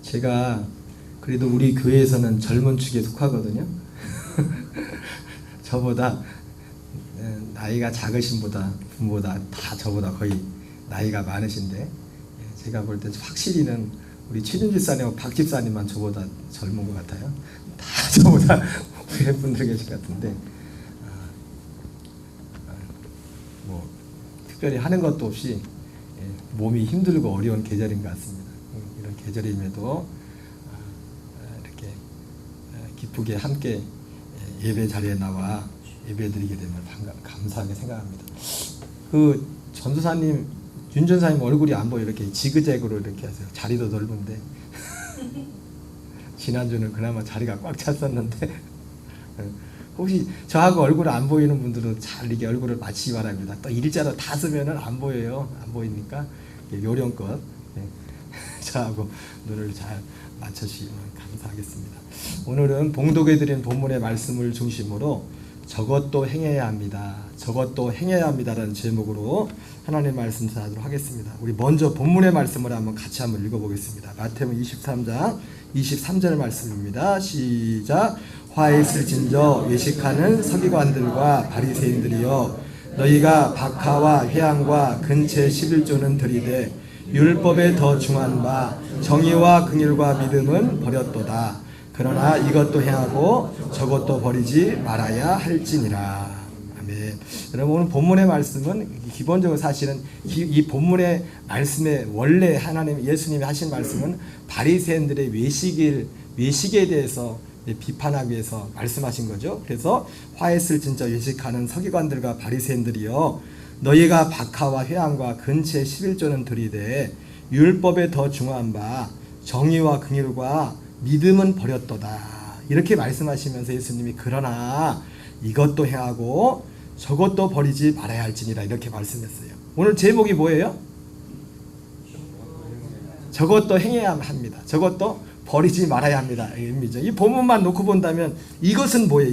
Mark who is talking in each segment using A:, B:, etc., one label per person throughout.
A: 제가 그래도 우리 교회에서는 젊은 축에 속하거든요. 저보다 나이가 작으신 분보다 다 저보다 거의 나이가 많으신데, 제가 볼 때 확실히는 우리 최준 집사님하고 박 집사님만 저보다 젊은 것 같아요. 다 저보다 위에 분들 계실 것 같은데, 뭐 특별히 하는 것도 없이 몸이 힘들고 어려운 계절인 것 같습니다. 이런 계절임에도 이렇게 기쁘게 함께 예배 자리에 나와 예배드리게 되면 감사하게 생각합니다. 그 전도사님, 윤 전사님 얼굴이 안 보여. 이렇게 지그재그로 이렇게 하세요. 자리도 넓은데 지난주는 그나마 자리가 꽉 찼었는데 혹시 저하고 얼굴 안 보이는 분들은 잘 이렇게 얼굴을 맞추기 바랍니다. 또 일자로 다 쓰면은 안 보여요. 안 보이니까 요령껏 저하고 눈을 잘 맞춰주시면 감사하겠습니다. 오늘은 봉독해 드린 본문의 말씀을 중심으로 저것도 행해야 합니다. 저것도 행해야 합니다라는 제목으로 하나님의 말씀 전하도록 하겠습니다. 우리 먼저 본문의 말씀을 같이 한번 읽어보겠습니다. 마태복음 23장 23절 말씀입니다. 시작. 화 있을진저 외식하는 서기관들과 바리새인들이여, 너희가 박하와 회향과 근체 11조는 들이되 율법에 더 중한 바 정의와 긍휼과 믿음은 버렸도다. 그러나 이것도 행하고 저것도 버리지 말아야 할지니라. 아멘. 여러분, 오늘 본문의 말씀은 기본적으로 사실은 이 본문의 말씀의 원래 하나님 예수님이 하신 말씀은 바리새인들의 외식에 대해서 비판하기 위해서 말씀하신 거죠. 그래서 화했을 진짜 외식하는 서기관들과 바리새인들이여, 너희가 박하와 회향과 근체 11조는 들이되 율법에 더 중한 바 정의와 긍휼과 믿음은 버렸도다. 이렇게 말씀하시면서 예수님이 그러나 이것도 행하고 저것도 버리지 말아야 할지니라 이렇게 말씀했어요. 오늘 제목이 뭐예요? 저것도 행해야 합니다. 저것도 버리지 말아야 합니다. 이 본문만 놓고 본다면 이것은 뭐예요?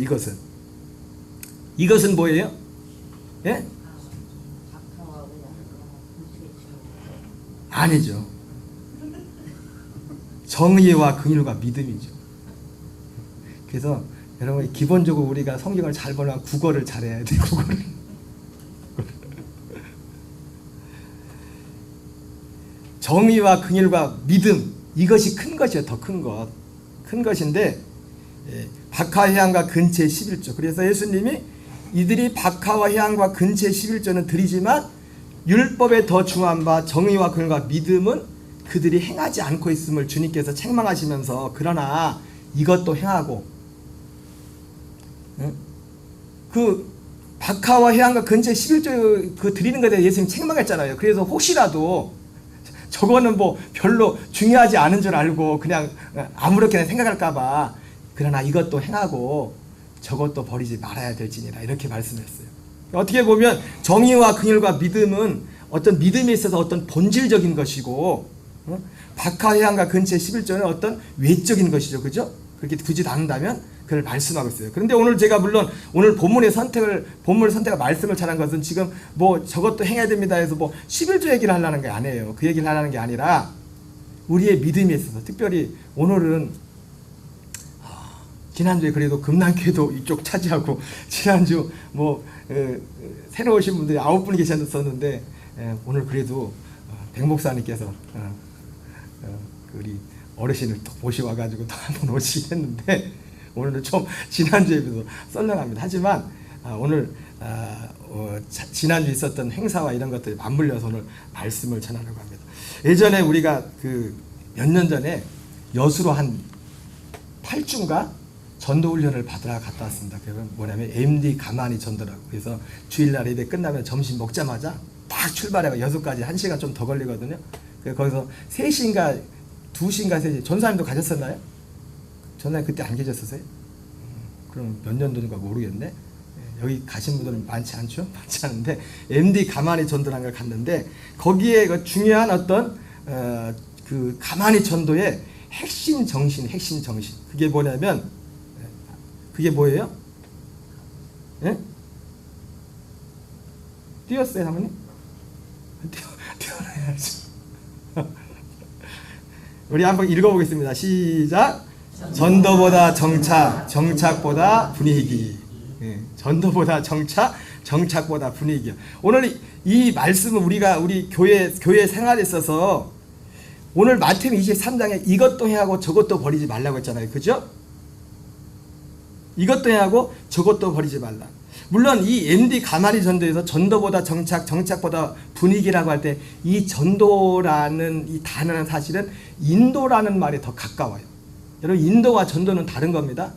A: 이것은 뭐예요? 예? 아니죠. 정의와 긍휼과 믿음이죠. 그래서 여러분, 기본적으로 우리가 성경을 잘 보려면 국어를 잘해야 돼요. 국어를. 정의와 긍휼과 믿음, 이것이 큰 것이에요. 더 큰 것. 큰 것인데 박하 회향과 근체 11조. 그래서 예수님이 이들이 박하와 회향과 근체 11조는 드리지만 율법에 더 중한 바 정의와 긍휼과 믿음은 그들이 행하지 않고 있음을 주님께서 책망하시면서 그러나 이것도 행하고, 그 박하와 회향과 근체 11조 그 드리는 것에 대해 예수님이 책망했잖아요. 그래서 혹시라도 저거는 뭐 별로 중요하지 않은 줄 알고 그냥 아무렇게나 생각할까봐 그러나 이것도 행하고 저것도 버리지 말아야 될지니라 이렇게 말씀했어요. 어떻게 보면 정의와 긍휼과 믿음은 어떤 믿음에 있어서 어떤 본질적인 것이고, 박하 회향과 근체 11조는 어떤 외적인 것이죠. 그죠? 그렇게 굳이 나눈다면 그걸 말씀하고 있어요. 그런데 오늘 제가 물론 오늘 본문을 선택할 말씀을 잘한 것은 지금 뭐 저것도 행해야 됩니다 해서 뭐 11조 얘기를 하려는 게 아니에요. 그 얘기를 하려는 게 아니라 우리의 믿음에 있어서 특별히 오늘은 지난주에 그래도 금남교회도 이쪽 차지하고 지난주 뭐 새로 오신 분들이 9분 계셨었는데 오늘 그래도 백 목사님께서 우리 어르신을 또 모셔와가지고 또 한 번 오시긴 했는데 오늘은 좀 지난주에 비해서 썰렁합니다. 하지만 오늘 지난주 있었던 행사와 이런 것들이 맞물려서 오늘 말씀을 전하려고 합니다. 예전에 우리가 그 몇 년 전에 여수로 한 8주인가 전도훈련을 받으러 갔다 왔습니다. 그게 뭐냐면 MD 가만히 전도라고. 그래서 주일날 예배 끝나면 점심 먹자마자 딱 출발해가 여수까지 1시간 좀 더 걸리거든요. 그래서 거기서 3시인가 2시인가 3시. 전사님도 가셨었나요? 전사님 그때 안 계셨었어요? 그럼 몇 년도인가 모르겠네. 여기 가신 분들은 많지 않죠? 많지 않은데 MD 가만히 전도라는 걸 갔는데 거기에 그 중요한 어떤 그 가만히 전도의 핵심 정신. 그게 뭐냐면 그게 뭐예요? 예? 띄웠어요, 사모님? 띄워놔야죠. 우리 한번 읽어보겠습니다. 시작. 전도보다 정착, 정착보다 분위기. 예, 전도보다 정착, 정착보다 분위기요. 오늘 이 말씀은 우리 교회 생활에 있어서 오늘 마태복음 23장에 이것도 해야 하고 저것도 버리지 말라고 했잖아요. 그죠? 이것도 해야 하고 저것도 버리지 말라. 물론 이 MD 가마리 전도에서 전도보다 정착, 정착보다 분위기라고 할 때 이 전도라는 이 단어는 사실은 인도라는 말에 더 가까워요. 여러분 인도와 전도는 다른 겁니다.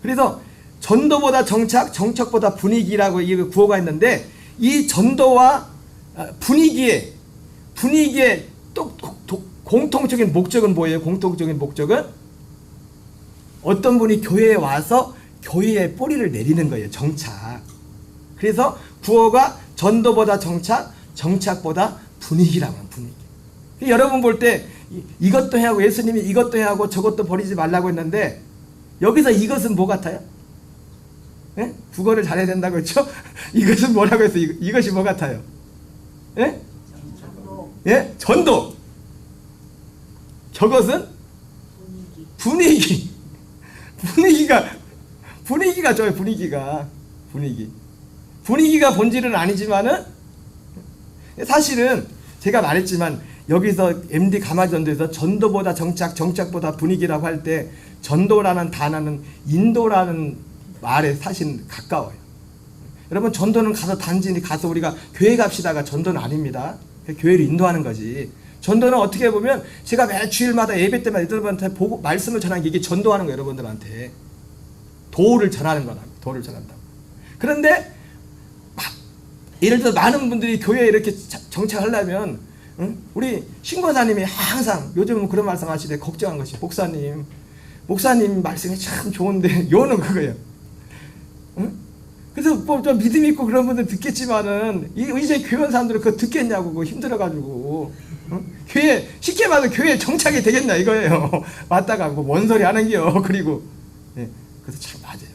A: 그래서 전도보다 정착, 정착보다 분위기라고 이 구호가 있는데 이 전도와 분위기의 또 공통적인 목적은 뭐예요? 공통적인 목적은 어떤 분이 교회에 와서 교회에 뿌리를 내리는 거예요. 정착. 그래서 구호가 전도보다 정착, 정착보다 분위기라고 하는 분위기. 여러분 볼 때 이것도 해야 하고 예수님이 이것도 해야 하고 저것도 버리지 말라고 했는데 여기서 이것은 뭐 같아요? 예? 국어를 잘해야 된다고 했죠? 이것은 뭐라고 했어요? 이것이 뭐 같아요? 예? 예? 전도. 저것은 분위기. 분위기가 좋아요. 분위기가 본질은 아니지만은 사실은 제가 말했지만 여기서 MD 가마전도에서 전도보다 정착, 정착보다 분위기라고 할 때 전도라는 단어는 인도라는 말에 사실 가까워요. 여러분 전도는 가서 단지 가서 우리가 교회 갑시다가 전도는 아닙니다. 교회를 인도하는 거지. 전도는 어떻게 보면 제가 매 주일마다 예배 때마다 여러분한테 보고 말씀을 전하는 게 이게 전도하는 거예요. 여러분들한테 도를 전하는 거다. 도를 전한다. 그런데 예를 들어 많은 분들이 교회에 이렇게 정착하려면 우리 신권사님이 항상 요즘은 그런 말씀 하시되 걱정한 것이 목사님 말씀이 참 좋은데 요는 그거예요. 그래서 뭐 좀 믿음 있고 그런 분들 듣겠지만은 이제 교회 사람들은 그거 듣겠냐고 그거 힘들어가지고 교회 쉽게 말해서 교회에 정착이 되겠나 이거예요. 왔다가 뭐 뭔 소리 하는겨. 그리고 네, 그래서 참 맞아요.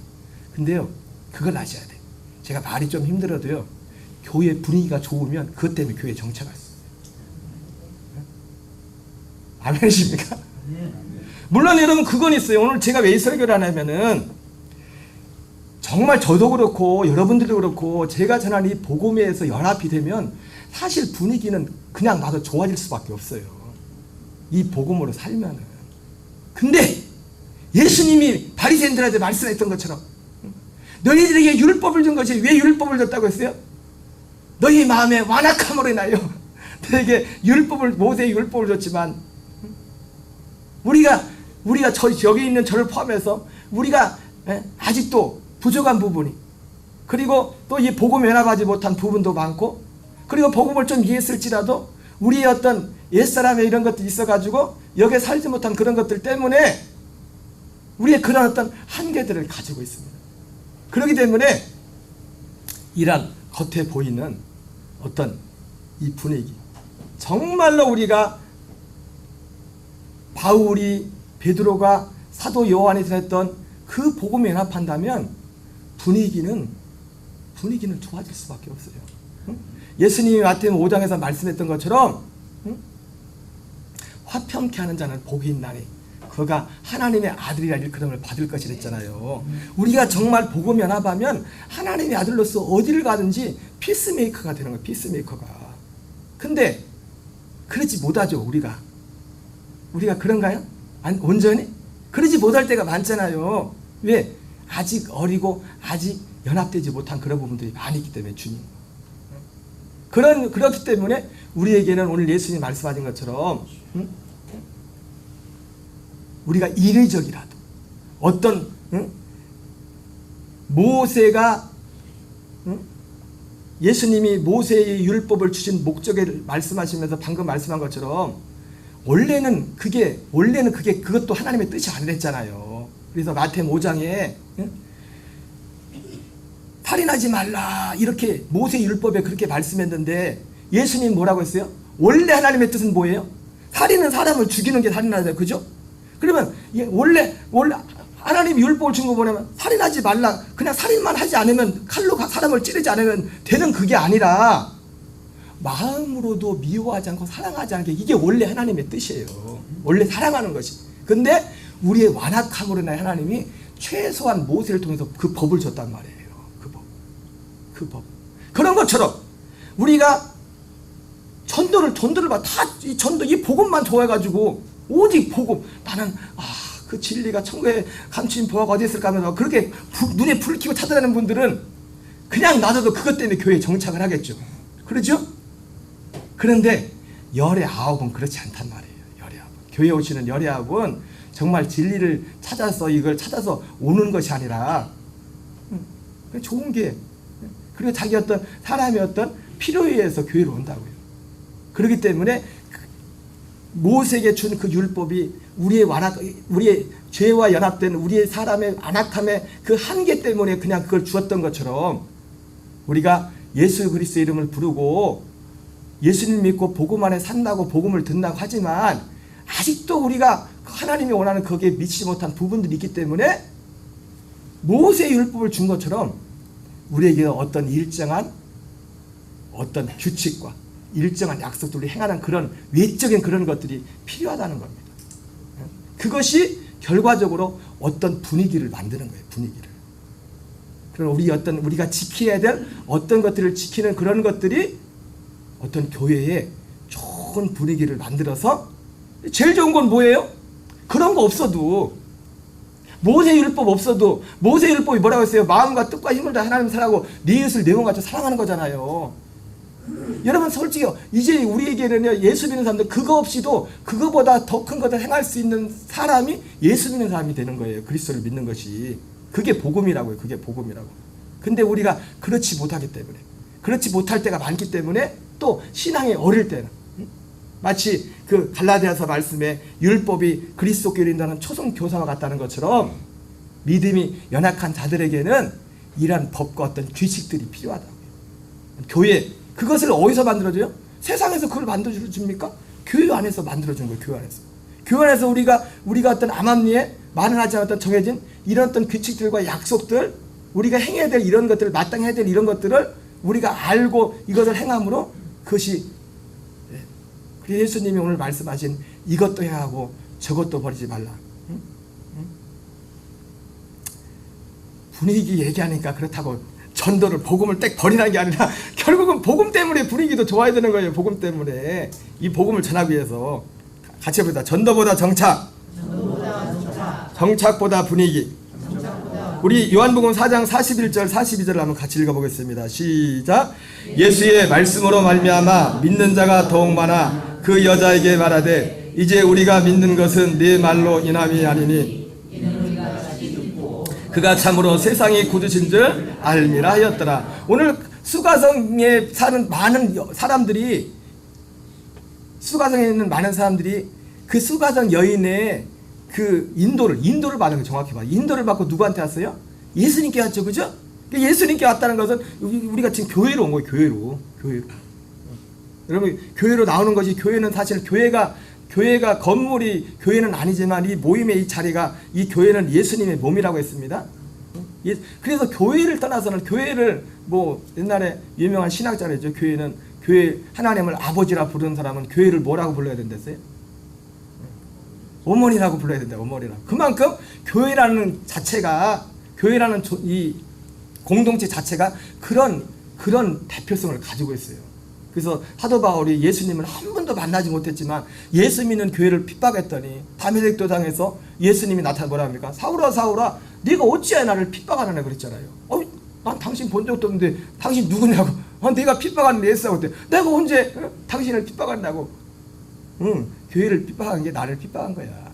A: 근데요 그걸 아셔야 돼. 제가 말이 좀 힘들어도요 교회 분위기가 좋으면 그것 때문에 교회에 정착할 수 있어요. 아멘이십니까? 물론 여러분 그건 있어요. 오늘 제가 왜 이 설교를 하냐면은 정말 저도 그렇고 여러분들도 그렇고 제가 전한 이 복음에서 연합이 되면 사실 분위기는 그냥 나도 좋아질 수밖에 없어요. 이 복음으로 살면은. 근데 예수님이 바리새인들한테 말씀했던 것처럼 너희들에게 율법을 준 것이 왜 율법을 줬다고 했어요? 너희 마음에 완악함으로 인하여 너에게 모세의 율법을 줬지만 우리가 여기 있는 저를 포함해서 우리가 아직도 부족한 부분이 그리고 또 이 복음 연합하지 못한 부분도 많고 그리고 복음을 좀 이해했을지라도 우리의 어떤 옛사람의 이런 것들이 있어가지고 여기에 살지 못한 그런 것들 때문에 우리의 그런 어떤 한계들을 가지고 있습니다. 그렇기 때문에 이런 겉에 보이는 어떤 이 분위기 정말로 우리가 바울이 베드로가 사도 요한이 전했던 그 복음에 연합한다면 분위기는 좋아질 수밖에 없어요. 예수님이 마태복음 5장에서 말씀했던 것처럼 화평케 하는 자는 복이 있나니 그가 하나님의 아들이라 일컬음을 받을 것이라 했잖아요. 우리가 정말 복음 연합하면 하나님의 아들로서 어디를 가든지 피스메이커가 되는 거예요. 피스메이커가. 근데 그러지 못하죠. 우리가 그런가요? 온전히? 그러지 못할 때가 많잖아요. 왜? 아직 어리고 아직 연합되지 못한 그런 부분들이 많이 있기 때문에 주님. 그렇기 때문에 우리에게는 오늘 예수님이 말씀하신 것처럼 우리가 인위적이라도 어떤 모세가 예수님이 모세의 율법을 주신 목적을 말씀하시면서 방금 말씀한 것처럼 원래는 그게 그것도 하나님의 뜻이 아니랬잖아요. 그래서 마태복음 5장에 살인하지 말라 이렇게 모세 율법에 그렇게 말씀했는데 예수님 뭐라고 했어요? 원래 하나님의 뜻은 뭐예요? 살인은 사람을 죽이는 게 살인하잖아요. 그죠? 그러면 원래 하나님 율법을 준 거 보면 살인하지 말라 그냥 살인만 하지 않으면 칼로 사람을 찌르지 않으면 되는 그게 아니라 마음으로도 미워하지 않고 사랑하지 않게, 이게 원래 하나님의 뜻이에요. 원래 사랑하는 것이. 근데 우리의 완악함으로 인해 하나님이 최소한 모세를 통해서 그 법을 줬단 말이에요. 그 법. 그런 것처럼 우리가 전도를 봐. 다 이 전도, 이 복음만 좋아해가지고 오직 복음. 나는 그 진리가 천국에 감추인 보화가 어디 있을까 하면서 그렇게 눈에 불을 켜고 찾아다니는 분들은 그냥 놔둬도 그것 때문에 교회에 정착을 하겠죠. 그렇죠? 그런데 열의 아홉은 그렇지 않단 말이에요. 열의 아홉. 교회에 오시는 열의 아홉은 정말 진리를 찾아서 이걸 찾아서 오는 것이 아니라 좋은 게, 그리고 자기 어떤 사람의 어떤 필요에 의해서 교회로 온다고요. 그렇기 때문에 모세에게 준 그 율법이 우리의 죄와 연합된 우리의 사람의 안악함의 그 한계 때문에 그냥 그걸 주었던 것처럼, 우리가 예수 그리스도의 이름을 부르고 예수님 믿고 복음 안에 산다고 복음을 듣는다고 하지만 아직도 우리가 하나님이 원하는 거기에 미치지 못한 부분들이 있기 때문에 모세의 율법을 준 것처럼 우리에게 어떤 일정한 어떤 규칙과 일정한 약속들을 행하는 그런 외적인 그런 것들이 필요하다는 겁니다. 그것이 결과적으로 어떤 분위기를 만드는 거예요. 분위기를. 그럼 우리가 지켜야 될 어떤 것들을 지키는 그런 것들이 어떤 교회에 좋은 분위기를 만들어서, 제일 좋은 건 뭐예요? 그런 거 없어도, 모세 율법 없어도, 모세 율법이 뭐라고 했어요? 마음과 뜻과 힘을 다 하나님 사랑하고 네 이웃을 내 몸같이 사랑하는 거잖아요. 여러분 솔직히요, 이제 우리에게는요, 예수 믿는 사람들 그거 없이도 그거보다 더 큰 것을 행할 수 있는 사람이 예수 믿는 사람이 되는 거예요. 그리스도를 믿는 것이. 그게 복음이라고요. 그게 복음이라고. 근데 우리가 그렇지 못하기 때문에, 그렇지 못할 때가 많기 때문에, 또 신앙이 어릴 때는 마치 그 갈라디아서 말씀에 율법이 그리스도께 이른다는 초성 교사와 같다는 것처럼 믿음이 연약한 자들에게는 이러한 법과 어떤 규칙들이 필요하다고요. 교회, 그것을 어디서 만들어줘요? 세상에서 그걸 만들어줍니까? 교회 안에서 만들어준 거예요. 교회 안에서. 교회 안에서 우리가 어떤 암암리에 만연하지 않았던 정해진 이런 어떤 규칙들과 약속들, 우리가 행해야 될 이런 것들을, 마땅히 해야 될 이런 것들을 우리가 알고 이것을 행함으로, 그것이, 그래서 예수님이 오늘 말씀하신 이것도 해야 하고 저것도 버리지 말라. 분위기 얘기하니까 그렇다고 전도를, 복음을 딱 버리라는 게 아니라 결국은 복음 때문에 분위기도 좋아야 되는 거예요. 복음 때문에. 이 복음을 전하기 위해서. 같이 해보자. 전도보다 정착, 정착보다 분위기. 우리 요한복음 4장 41절 42절을 한번 같이 읽어보겠습니다. 시작. 예수의 말씀으로 말미암아 믿는 자가 더욱 많아 그 여자에게 말하되 이제 우리가 믿는 것은 네 말로 인함이 아니니 그가 참으로 세상이 굳으신 줄 알미라 하였더라. 오늘 수가성에 사는 많은 사람들이, 수가성에 있는 많은 사람들이 그 수가성 여인의 그 인도를 받은 거, 정확히 봐. 인도를 받고 누구한테 왔어요? 예수님께 왔죠. 그죠? 예수님께 왔다는 것은 우리가 지금 교회로 온 거예요. 교회로. 여러분, 교회로 나오는 것이, 교회는 사실 교회가 건물이 교회는 아니지만 이 모임의 이 자리가, 이 교회는 예수님의 몸이라고 했습니다. 그래서 교회를 떠나서는, 교회를 옛날에 유명한 신학자랬죠. 교회 하나님을 아버지라 부르는 사람은 교회를 뭐라고 불러야 된댔어요? 어머니라고 불러야 된다. 어머니라고. 그만큼 교회라는 자체가, 교회라는 이 공동체 자체가 그런 대표성을 가지고 있어요. 그래서 사도 바울이 예수님을 한 번도 만나지 못했지만 예수 믿는 교회를 핍박했더니 다메섹 도상에서 예수님이 나타나 뭐라 합니까? 사울아 사울아 네가 어찌하여 나를 핍박하느냐 그랬잖아요. 난 당신 본 적도 없는데 당신 누구냐고. 내가 핍박하는 예수라고 했대. 내가 언제 당신을 핍박한다고. 교회를 핍박한 게 나를 핍박한 거야.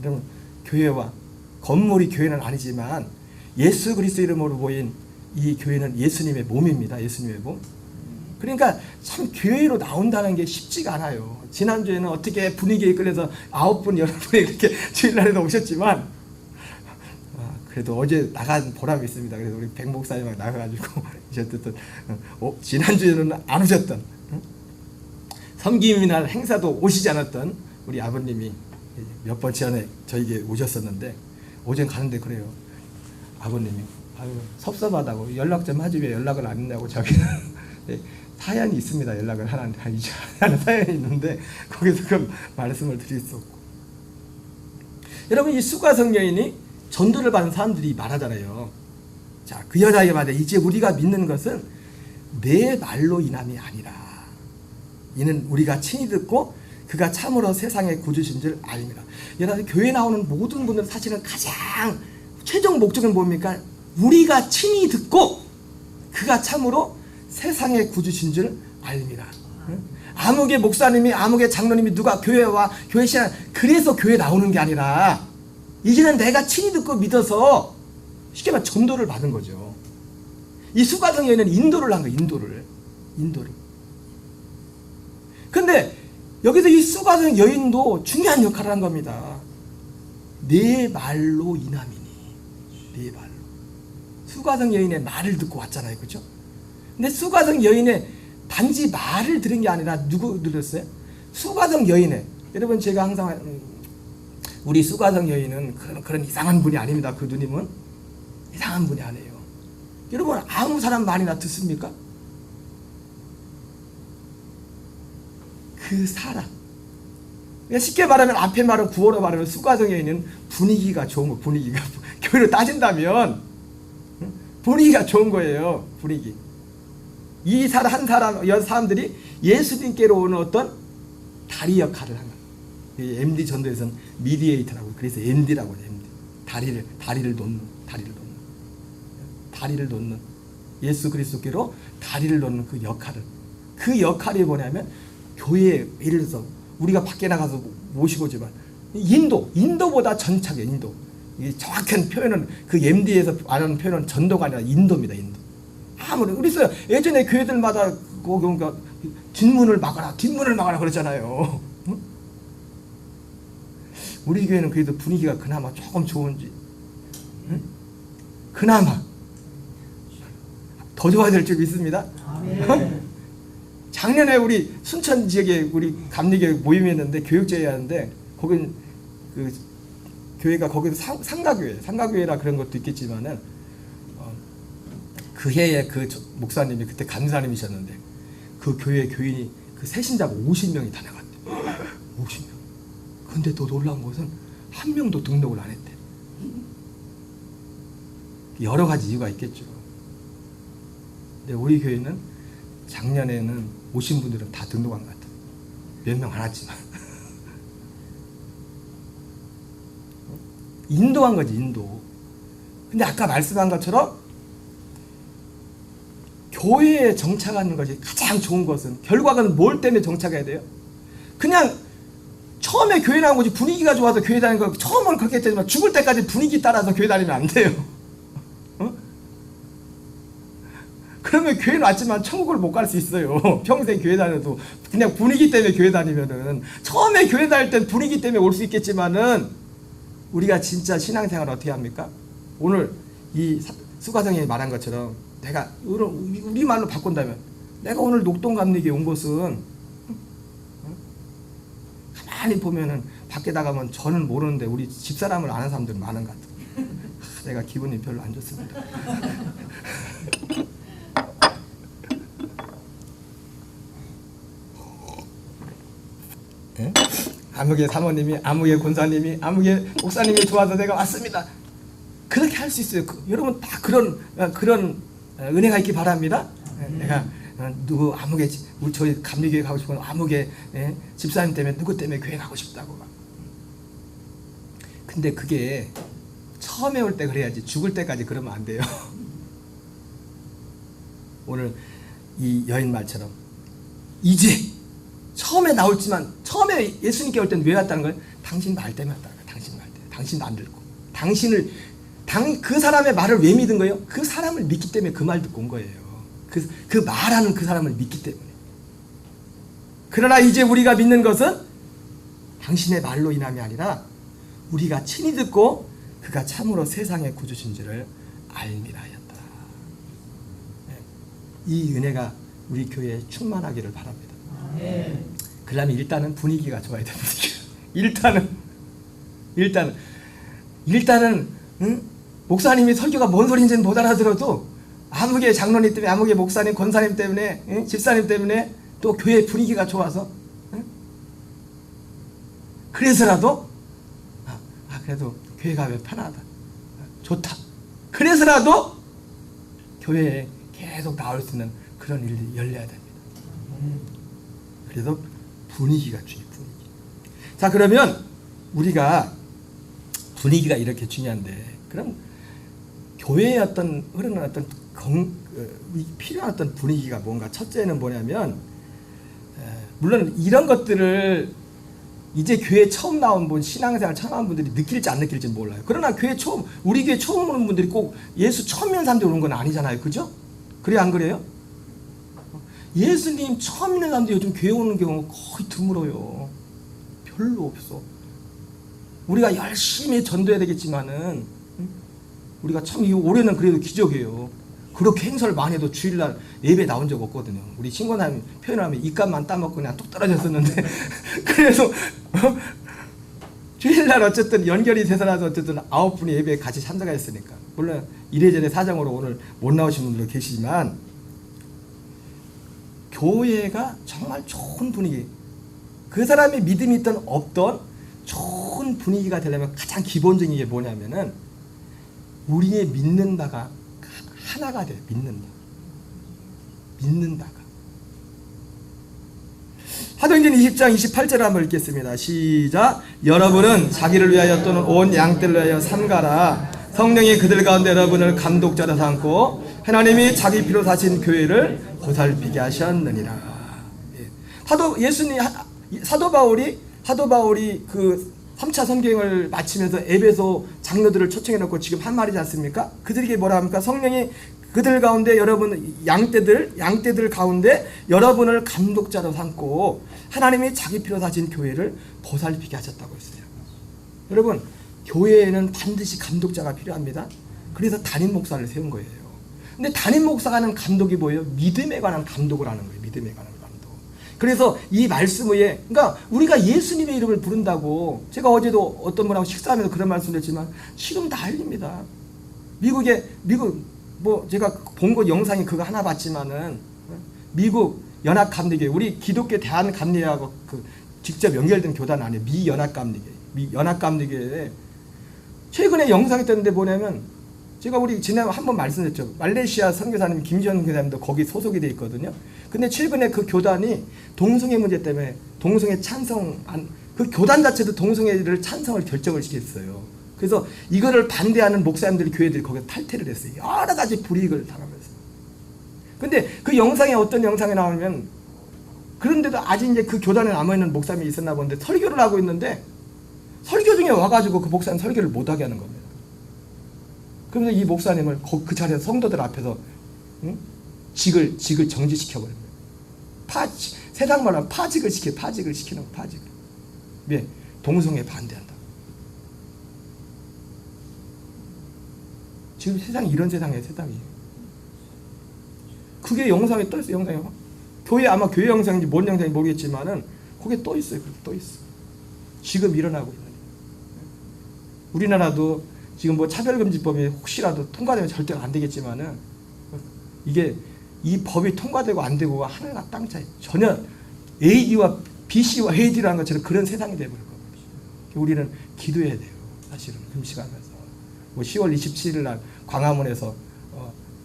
A: 여러분, 교회와 건물이 교회는 아니지만 예수 그리스도 이름으로 모인 이 교회는 예수님의 몸입니다. 예수님의 몸. 그러니까 참 교회로 나온다는 게 쉽지가 않아요. 지난주에는 어떻게 분위기에 이끌려서 9분, 10분이 이렇게 주일날에도 오셨지만, 그래도 어제 나간 보람이 있습니다. 그래서 우리 백 목사님하고 나가가지고 오셨던, 지난주에는 안 오셨던, 섬김이나 행사도 오시지 않았던 우리 아버님이 몇 번 전에 저에게 오셨었는데, 오전 가는데 그래요. 아버님이 섭섭하다고 연락 좀 하지 왜 연락을 안 했냐고 자기는. 사연이 있습니다. 연락을 하는 사연이 있는데 거기서 그 말씀을 드릴 수 없고. 여러분, 이 수가성 여인이 전도를 받은 사람들이 말하잖아요. 자, 그 여자에게 말해, 이제 우리가 믿는 것은 내 말로 인함이 아니라 이는 우리가 친히 듣고 그가 참으로 세상의 구주신 줄 알미라. 여러분, 교회 나오는 모든 분들 사실은 가장 최종 목적은 뭡니까? 우리가 친히 듣고 그가 참으로 세상의 구주신 줄 알미라. 아무개 목사님이, 아무개 장로님이 누가 교회와 교회 신앙, 그래서 교회 나오는 게 아니라 이제는 내가 친히 듣고 믿어서 쉽게 말해 전도를 받은 거죠. 이 수가성 여인은 인도를 한 거예요. 인도를. 근데 여기서 이 수가성 여인도 중요한 역할을 한 겁니다. 내 말로 인함이니. 내 말로. 수가성 여인의 말을 듣고 왔잖아요. 그렇죠? 근데 수가성 여인의 단지 말을 들은 게 아니라 누구 들었어요? 수가성 여인의, 여러분 제가 항상 우리 수가성 여인은 그런 이상한 분이 아닙니다. 그 누님은 이상한 분이 아니에요. 여러분, 아무 사람 말이나 듣습니까? 그 사람. 쉽게 말하면, 앞에 말은 구어로 말하면 수가성 여인은 분위기가 좋은 거. 분위기가 교회로 따진다면 분위기가 좋은 거예요. 분위기. 이 한 사람, 여러 사람들이 예수님께로 오는 어떤 다리 역할을 하는 거예요. MD 전도에서는 미디에이터라고, 그래서 MD라고 해요. MD. 다리를 놓는 예수 그리스도께로 다리를 놓는 그 역할이 뭐냐면, 교회에, 예를 들어서 우리가 밖에 나가서 모시고 오지만 인도보다 전착이에요. 인도. 이 정확한 표현은, 그 MD에서 말하는 표현은 전도가 아니라 인도입니다. 인도. 아무리 그래서 예전에 교회들마다 그러니까 뒷문을 막아라 그러잖아요. 응? 우리 교회는 그래도 분위기가 그나마 조금 좋은지, 응? 그나마 더 좋아야 될 적이 있습니다. 작년에 우리 순천 지역에 우리 감리교회 모임이었는데, 교육제회였는데, 거긴 그 교회가 거기서 상가교회라 그런 것도 있겠지만은, 그 해에 그 목사님이 그때 간사님이셨는데, 그 교회 교인이 그 새신자가 50명이 다 나갔대. 50명. 근데 더 놀라운 것은 한 명도 등록을 안 했대. 여러 가지 이유가 있겠죠. 근데 우리 교회는 작년에는 오신 분들은 다 등록한 것 같아요. 몇 명 안 왔지만. 인도한 거지, 인도. 근데 아까 말씀한 것처럼 교회에 정착하는 것이 가장 좋은 것은, 결과는 뭘 때문에 정착해야 돼요? 그냥 처음에 교회 나온 거지, 분위기가 좋아서 교회 다니는 거, 처음은 그렇게 했지만 죽을 때까지 분위기 따라서 교회 다니면 안 돼요. 어? 그러면 교회는 왔지만 천국을 못 갈 수 있어요. 평생 교회 다녀도 그냥 분위기 때문에 교회 다니면은, 처음에 교회 다닐 땐 분위기 때문에 올 수 있겠지만은, 우리가 진짜 신앙생활을 어떻게 합니까? 오늘 이 수가성이 말한 것처럼, 내가 우리 말로 바꾼다면, 내가 오늘 녹동감리교에 온 것은, 가만히 보면은 밖에 나가면 저는 모르는데 우리 집사람을 아는 사람들 많은 것 같아요. 내가 기분이 별로 안 좋습니다. 네? 아무개 사모님이, 아무개 권사님이, 아무개 목사님이 도와서 내가 왔습니다. 그렇게 할 수 있어요. 여러분 다 그런 은혜가 있기 바랍니다. 내가 누구 아무개, 우리 저희 감리교회 가고 싶은 아무개 집사님 때문에, 누구 때문에 교회 가고 싶다고 막. 근데 그게 처음에 올 때 그래야지, 죽을 때까지 그러면 안 돼요. 오늘 이 여인 말처럼 이제 처음에 나올지만, 처음에 예수님께 올 때는 왜 왔다는 거예요? 당신 말 때문에 왔다는 거예요. 당신 말 때문에. 당신도 안 듣고, 그 사람의 말을 왜 믿은 거예요? 그 사람을 믿기 때문에 그 말 듣고 온 거예요. 그 말하는 그 사람을 믿기 때문에. 그러나 이제 우리가 믿는 것은 당신의 말로 인함이 아니라 우리가 친히 듣고 그가 참으로 세상의 구주신지를 알미라 하였다. 이 은혜가 우리 교회에 충만하기를 바랍니다. 그러면 일단은 분위기가 좋아야 됩니다. 일단은 응? 목사님이 설교가 뭔 소리인지는 못 알아들어도 아무개 장로님 때문에, 아무개 목사님, 권사님 때문에, 응? 집사님 때문에, 또 교회 분위기가 좋아서, 응? 그래서라도 그래도 교회 가면 편하다, 좋다, 그래서라도 교회에 계속 나올 수 있는 그런 일이 열려야 됩니다. 그래서 분위기가 중요해요. 분위기. 자, 그러면 우리가 분위기가 이렇게 중요한데, 그럼 교회의 어떤 흐르는 어떤 필요한 어떤 분위기가 뭔가? 첫째는 뭐냐면, 물론 이런 것들을 이제 교회 처음 나온 분, 신앙생활 처음 한 분들이 느낄지 안 느낄지 몰라요. 그러나 우리 교회 처음 오는 분들이 꼭 예수 처음 믿는 사람들이 오는 건 아니잖아요. 그죠? 그래, 안 그래요? 예수님 처음 믿는 사람들이 요즘 교회 오는 경우가 거의 드물어요. 별로 없어. 우리가 열심히 전도해야 되겠지만은, 우리가 참 올해는 그래도 기적이에요. 그렇게 행사를 많이 해도 주일날 예배 나온 적 없거든요. 우리 신권사님 표현을 하면 입값만 따먹고 그냥 뚝 떨어졌었는데 그래서 주일날 어쨌든 연결이 돼서라도 어쨌든 9분이 예배에 같이 참석했으니까, 물론 이래저래 사정으로 오늘 못 나오신 분들도 계시지만, 교회가 정말 좋은 분위기, 그 사람이 믿음이 있던 없던 좋은 분위기가 되려면 가장 기본적인 게 뭐냐면은, 우리의 믿는 바가 하나가 돼. 믿는다가. 사도행전 20장 28절을 한번 읽겠습니다. 시작. 여러분은 자기를 위하여 또는 온 양떼를 위하여 삼가라. 성령이 그들 가운데 여러분을 감독자로 삼고 하나님이 자기 피로 사신 교회를 보살피게 하셨느니라. 사도 바울이 그 3차 선교행을 마치면서 에베소 장로들을 초청해 놓고 지금 한 말이지 않습니까? 그들에게 뭐라 합니까? 성령이 그들 가운데 여러분, 양떼들 가운데 여러분을 감독자로 삼고 하나님이 자기 피로 사신 교회를 보살피게 하셨다고 했어요. 여러분, 교회에는 반드시 감독자가 필요합니다. 그래서 담임 목사를 세운 거예요. 근데 담임 목사가 하는 감독이 뭐예요? 믿음에 관한 감독을 하는 거예요. 믿음에 관한 감독. 그래서 이 말씀 위에, 그러니까 우리가 예수님의 이름을 부른다고, 제가 어제도 어떤 분하고 식사하면서 그런 말씀을 했지만 지금 난립니다. 미국 뭐 제가 본 거 영상이 그거 하나 봤지만은, 미국 연합감리교회, 우리 기독교 대한감리회하고 그 직접 연결된 교단 아니에요. 연합감리교회에 최근에 영상이 떴는데 뭐냐면, 제가 지난해 한번 말씀드렸죠. 말레이시아 선교사님 김지현 교사님도 거기 소속이 돼 있거든요. 근데 최근에 그 교단이 동성애 문제 때문에 동성애 그 교단 자체도 동성애를 찬성을 결정을 시켰어요. 그래서 이거를 반대하는 목사님들이, 교회들이 거기서 탈퇴를 했어요. 여러 가지 불이익을 당하면서. 근데 그 영상에 어떤 영상이 나오면, 그런데도 아직 이제 그 교단에 남아있는 목사님이 있었나 본데 설교를 하고 있는데, 설교 중에 와가지고 그 목사님 설교를 못하게 하는 겁니다. 그러면서 이 목사님을 그 자리에서 성도들 앞에서 직을 정지시켜버린 거예요. 세상 말로 하면 파직을 시키는 거예요. 파직을. 왜? 동성애 반대한다. 지금 세상이 이런 세상이에요. 세상이. 그게 영상에 떠 있어요. 영상에. 아마 교회 영상인지 뭔 영상인지 모르겠지만은 거기에 떠 있어요. 떠 있어. 지금 일어나고 있는. 우리나라도 지금 뭐 차별금지법이 혹시라도 통과되면 절대 안 되겠지만은, 이게 이 법이 통과되고 안 되고가 하늘과 땅 차이. 전혀 AD와 BC와 AD라는 것처럼 그런 세상이 되어버릴 겁니다. 우리는 기도해야 돼요. 사실은 금식하면서. 뭐 10월 27일 날 광화문에서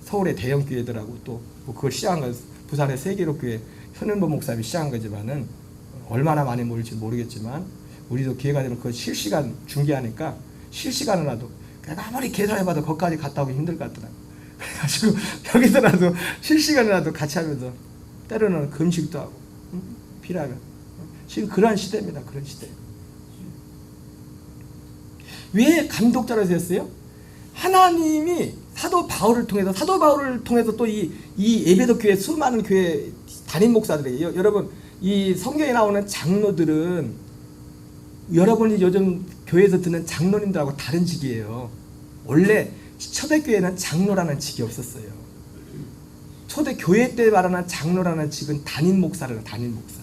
A: 서울의 대형 교회들하고 또 뭐 그걸 시작한 건 부산의 세계로교회 현은보 목사님이 시작한 거지만은, 얼마나 많이 모일지 모르겠지만 우리도 기회가 되면 그걸 실시간 중계하니까 실시간으로라도, 내가 아무리 계산해봐도 거기까지 갔다 오기 힘들 것 같더라고요. 그래가지고 여기서라도 실시간이라도 같이 하면서, 때로는 금식도 하고, 필요하면. 지금 그런 시대입니다. 그런 시대. 왜 감독자로 세웠어요? 하나님이 사도 바울을 통해서 또 이 에베소 교회 수많은 교회 담임 목사들에게, 여러분 이 성경에 나오는 장로들은 여러분이 요즘 교회에서 듣는 장로님들하고 다른 직이에요. 원래 초대교회는 장로라는 직이 없었어요. 초대교회 때 말하는 장로라는 직은 담임 목사를, 담임 목사.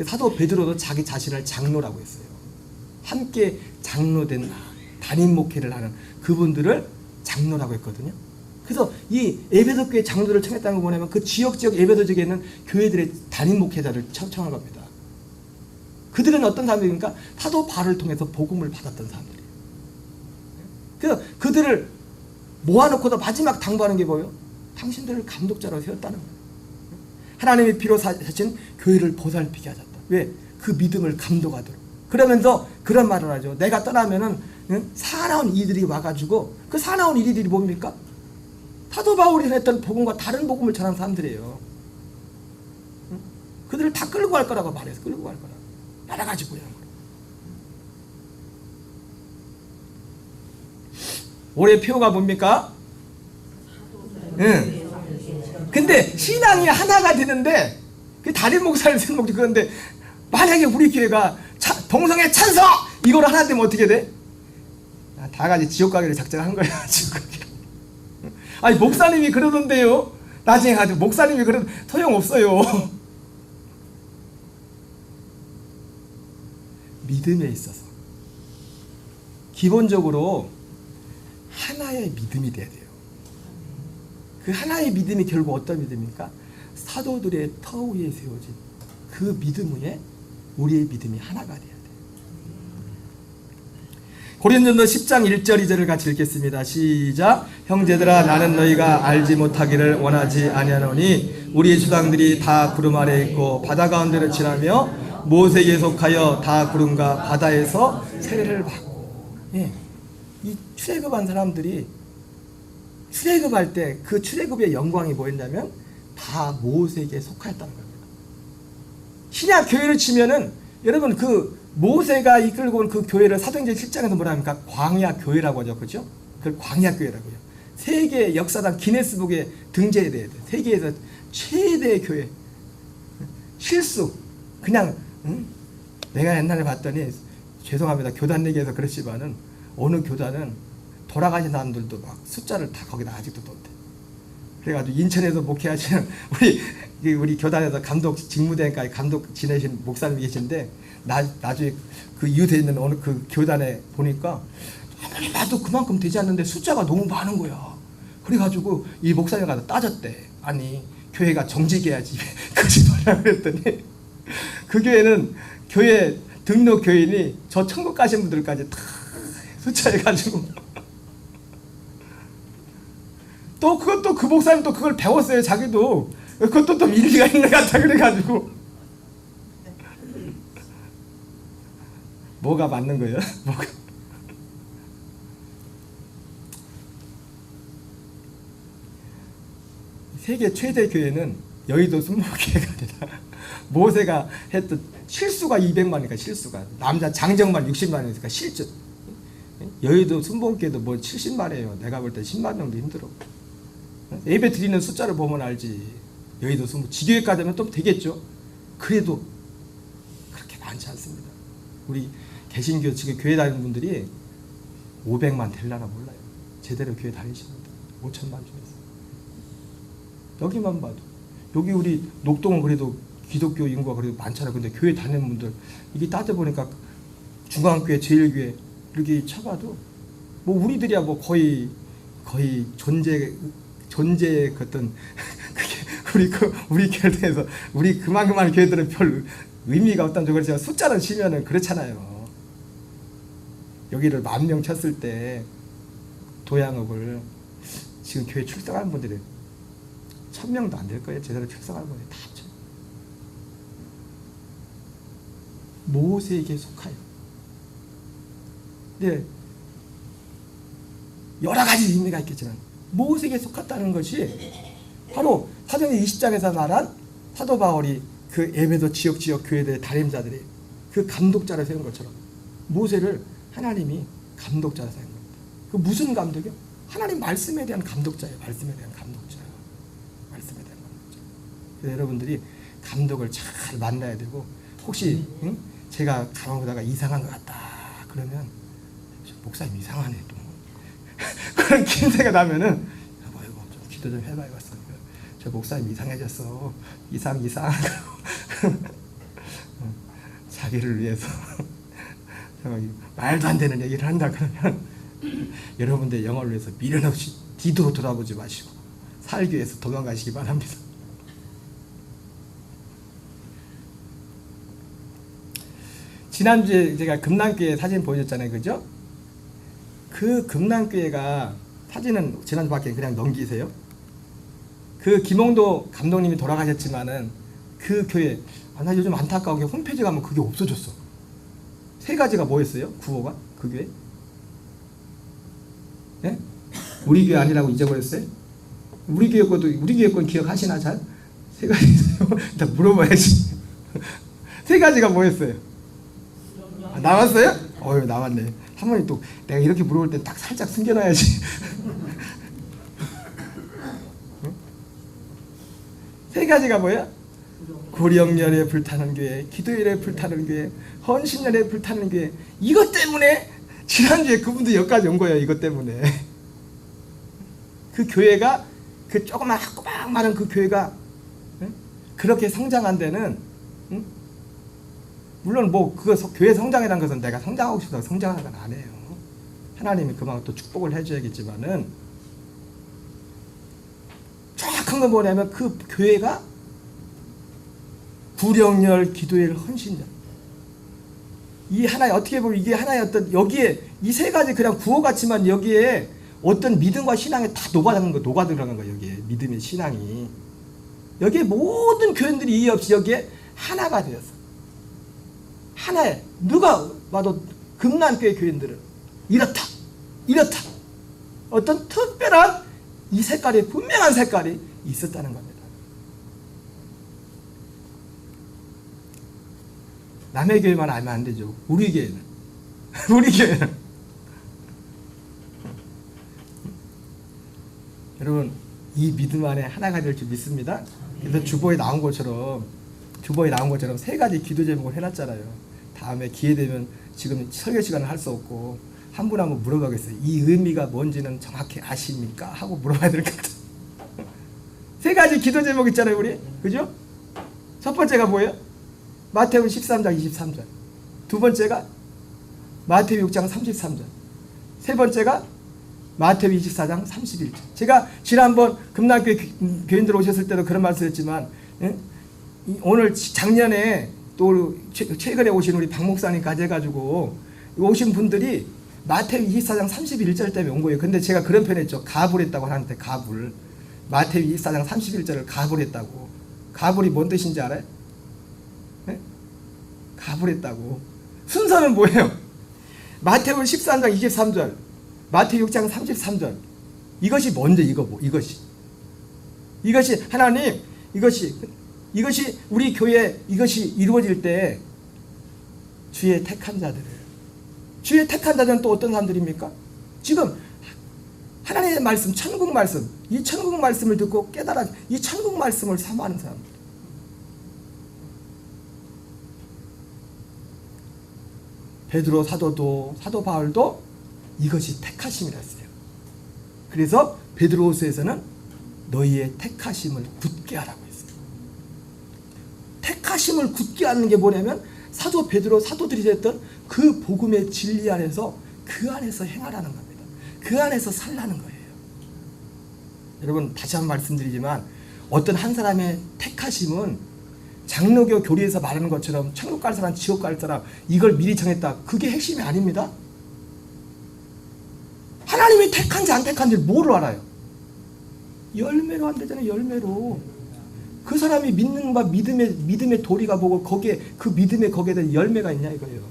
A: 사도 베드로도 자기 자신을 장로라고 했어요. 함께 장로된 담임 목회를 하는 그분들을 장로라고 했거든요. 그래서 이 에베소 교회 장로들을 청했다는 거 뭐냐면 그 지역 에베소 지역에 있는 교회들의 담임 목회자를 청한 겁니다. 그들은 어떤 사람들입니까? 사도 바울을 통해서 복음을 받았던 사람들이에요. 그래서 그들을 모아놓고도 마지막 당부하는 게 뭐예요? 당신들을 감독자로 세웠다는 거예요. 하나님의 피로 사신 교회를 보살피게 하셨다. 왜? 그 믿음을 감독하도록. 그러면서 그런 말을 하죠. 내가 떠나면은 사나운 이들이 와가지고 그 사나운 이들이 뭡니까? 사도 바울이 했던 복음과 다른 복음을 전한 사람들이에요. 그들을 다 끌고 갈 거라고 말해서 끌고 갈 거라고. 여러 가지 모양으로. 올해 표가 뭡니까? 응. 근데 신앙이 하나가 되는데 그 다른 목사를 쓰는 목적 그런데 만약에 우리 교회가 동성애 찬성 이걸 하나 되면 어떻게 돼? 다 같이 지옥 가기를 작정한 거야. 지옥 가기를. 아니 목사님이 그러던데요. 나중에 가지고 목사님이 그러면 소용없어요. 믿음에 있어서 기본적으로 하나의 믿음이 돼야 돼요. 그 하나의 믿음이 결국 어떤 믿음입니까? 사도들의 터 위에 세워진 그 믿음 위에 우리의 믿음이 하나가 돼야 돼요. 고린도전서 10장 1절 2절을 같이 읽겠습니다. 시작. 형제들아 나는 너희가 알지 못하기를 원하지 아니하노니 우리의 주당들이 다 구름 아래 있고 바다 가운데를 지나며 모세에게 속하여 다 구름과 바다에서 세례를 받고. 예. 이 출애굽한 사람들이 출애굽할 때 그 출애굽의 영광이 뭐였냐면 다 모세에게 속하였다는 겁니다. 신약 교회를 치면은 여러분 그 모세가 이끌고 온 그 교회를 사도행전 7장에서 뭐라 합니까? 광야 교회라고 하죠. 그렇죠? 그걸 광야 교회라고요. 세계 역사상 기네스북에 등재돼야 돼. 세계에서 최대의 교회. 실수. 그냥 내가 옛날에 봤더니 죄송합니다. 교단 얘기해서 그렇지만은 어느 교단은 돌아가신 사람들도 막 숫자를 다 거기다 아직도 넣대. 그래가지고 인천에서 목회하시는 우리 교단에서 감독 직무대행까지 감독 지내신 목사님이 계신데 나중에 그 이웃에 있는 어느 그 교단에 보니까 나도 그만큼 되지 않는데 숫자가 너무 많은 거야. 그래가지고 이 목사님 가서 따졌대. 아니 교회가 정직해야지 거짓말이라고 그랬더니 그 교회는 교회 등록 교인이 저 천국 가신 분들까지 다 숫자해가지고 또 그것도 그 목사님도 그걸 배웠어요. 자기도 그것도 또 일리가 있는 것 같아. 그래가지고 뭐가 맞는 거예요? 뭐가 세계 최대 교회는 여의도 순복교회가 아니라 모세가 했던 실수가 200만이니까 실수가 남자 장정만 60만이니까 실주 여의도 순복교회도 뭐 70만이에요. 내가 볼 때 10만 정도 힘들어. 예배 드리는 숫자를 보면 알지. 여의도 순복 지교회까지 하면 또 되겠죠. 그래도 그렇게 많지 않습니다. 우리 개신교 지금 교회 다니는 분들이 500만 될라나 몰라요. 제대로 교회 다니시는 분들 5천만 중에서 여기만 봐도 여기 우리 녹동은 그래도 기독교 인구가 그래도 많잖아요. 근데 교회 다니는 분들 이게 따져보니까 중앙교회 제일교회 이렇게 쳐봐도 뭐 우리들이야 뭐 거의 존재 어떤 그게 우리 교회에서 우리 그만한 교회들은 별 의미가 없다는 그렇지만 숫자를 치면은 그렇잖아요. 여기를 10,000명 쳤을 때 도양읍을 지금 교회 출석하는 분들이 1,000명도 안 될 거예요. 제대로 출석하는 분들이 다 합쳐. 모세에게 속하여. 네, 여러 가지 의미가 있겠지만 모세에게 속했다는 것이 바로 사도행전 20장에서 말한 사도 바울이 그 에베소 지역 교회들의 다림자들이 그 감독자를 세운 것처럼 모세를 하나님이 감독자로 세운 겁니다. 그 무슨 감독이요? 하나님 말씀에 대한 감독자예요. 말씀에 대한 감독자예요. 말씀에 대한 감독자. 그래서 여러분들이 감독을 잘 만나야 되고 혹시 제가 가만 보다가 이상한 것 같다 그러면 목사님 이상하네 또 그런 기세가 나면은 여보 좀 기도 좀 해봐야겠어. 저 목사님 이상해졌어. 이상 자기를 위해서 말도 안 되는 얘기를 한다 그러면 여러분들 영혼을 위해서 미련 없이 뒤로 돌아보지 마시고 살기 위해서 도망가시기 바랍니다. 지난주에 제가 금남교회 사진 보여줬잖아요. 그죠? 그 금남교회가 사진은 지난주밖에 그냥 넘기세요. 그 김홍도 감독님이 돌아가셨지만은 그 교회, 나 요즘 안타까운 게 홈페이지 가면 그게 없어졌어. 세 가지가 뭐였어요? 구호가? 그 교회? 예? 우리 교회 아니라고 잊어버렸어요? 우리 교회 건 기억하시나 잘? 세 가지 있어요. 일단 물어봐야지. 세 가지가 뭐였어요? 나왔어요? 나왔네. 사모님 또 내가 이렇게 물어볼 때 딱 살짝 숨겨놔야지. 세 가지가 뭐야? 구령열에 불타는 교회, 기도열에 불타는 교회, 헌신열에 불타는 교회. 이것 때문에 지난주에 그분도 여기까지 온 거예요. 이것 때문에. 그 교회가 그 조그만 꼬박 많은 그 교회가 그렇게 성장한 데는 물론 뭐 그거 교회 성장이라는 것은 내가 성장하고 싶다고 성장하는 건 아니에요. 하나님이 그만큼 또 축복을 해줘야겠지만은 정확한 건 뭐냐면 그 교회가 구령열, 기도열, 헌신열 이 하나의 어떻게 보면 이게 하나의 어떤 여기에 이 세 가지 그냥 구호 같지만 여기에 어떤 믿음과 신앙이 다 녹아들어가는 거예요. 여기에 믿음의 신앙이 여기에 모든 교인들이 이의 없이 여기에 하나가 되었어. 하나에 누가 봐도 금남교회 교인들은 이렇다 어떤 특별한 이 색깔이 분명한 색깔이 있었다는 겁니다. 남의 교회만 알면 안 되죠. 우리 교회는 여러분 이 믿음 안에 하나가 될 줄 믿습니다. 그래서 주보에 나온 것처럼 세 가지 기도 제목을 해놨잖아요. 다음에 기회 되면 지금 설교 시간을 할 수 없고 한 분 한번 물어보겠어요. 이 의미가 뭔지는 정확히 아십니까? 하고 물어봐야 될 것 같아요. 세 가지 기도 제목 있잖아요, 우리. 그죠? 첫 번째가 뭐예요? 마태복음 13장 23절. 두 번째가 마태복음 6장 33절. 세 번째가 마태복음 24장 31절. 제가 지난번 금남교회 교인들 오셨을 때도 그런 말씀했지만 오늘 작년에 또 최근에 오신 우리 박 목사님까지 해가지고 오신 분들이 마태복음 24장 31절 때문에 온 거예요. 근데 제가 그런 표현했죠. 가불했다고 하는데 가불. 마태복음 24장 31절을 가불했다고. 가불이 뭔 뜻인지 알아요? 네? 가불했다고. 순서는 뭐예요? 마태복음 13장 23절, 마태복음 6장 33절. 이것이 먼저 이것이 하나님 이것이 우리 교회 이것이 이루어질 때 주의 택한 자들을 주의 택한 자들은 또 어떤 사람들입니까? 지금 하나님의 말씀, 천국 말씀, 이 천국 말씀을 듣고 깨달아 이 천국 말씀을 사모하는 사람들. 베드로 사도 바울도 이것이 택하심이라 했어요. 그래서 베드로후서에서는 너희의 택하심을 굳게 하라고 했어요. 택하심을 굳게 하는 게 뭐냐면 사도 베드로 사도들이 됐던 그 복음의 진리 안에서 그 안에서 행하라는 겁니다. 그 안에서 살라는 거예요. 여러분 다시 한번 말씀드리지만 어떤 한 사람의 택하심은 장로교 교리에서 말하는 것처럼 천국 갈 사람 지옥 갈 사람 이걸 미리 정했다. 그게 핵심이 아닙니다. 하나님이 택한지 안 택한지 뭐로 알아요? 열매로 한다잖아요. 열매로. 그 사람이 믿는 바 믿음의 도리가 뭐고 거기에 그 믿음에 거기에 대한 열매가 있냐 이거예요.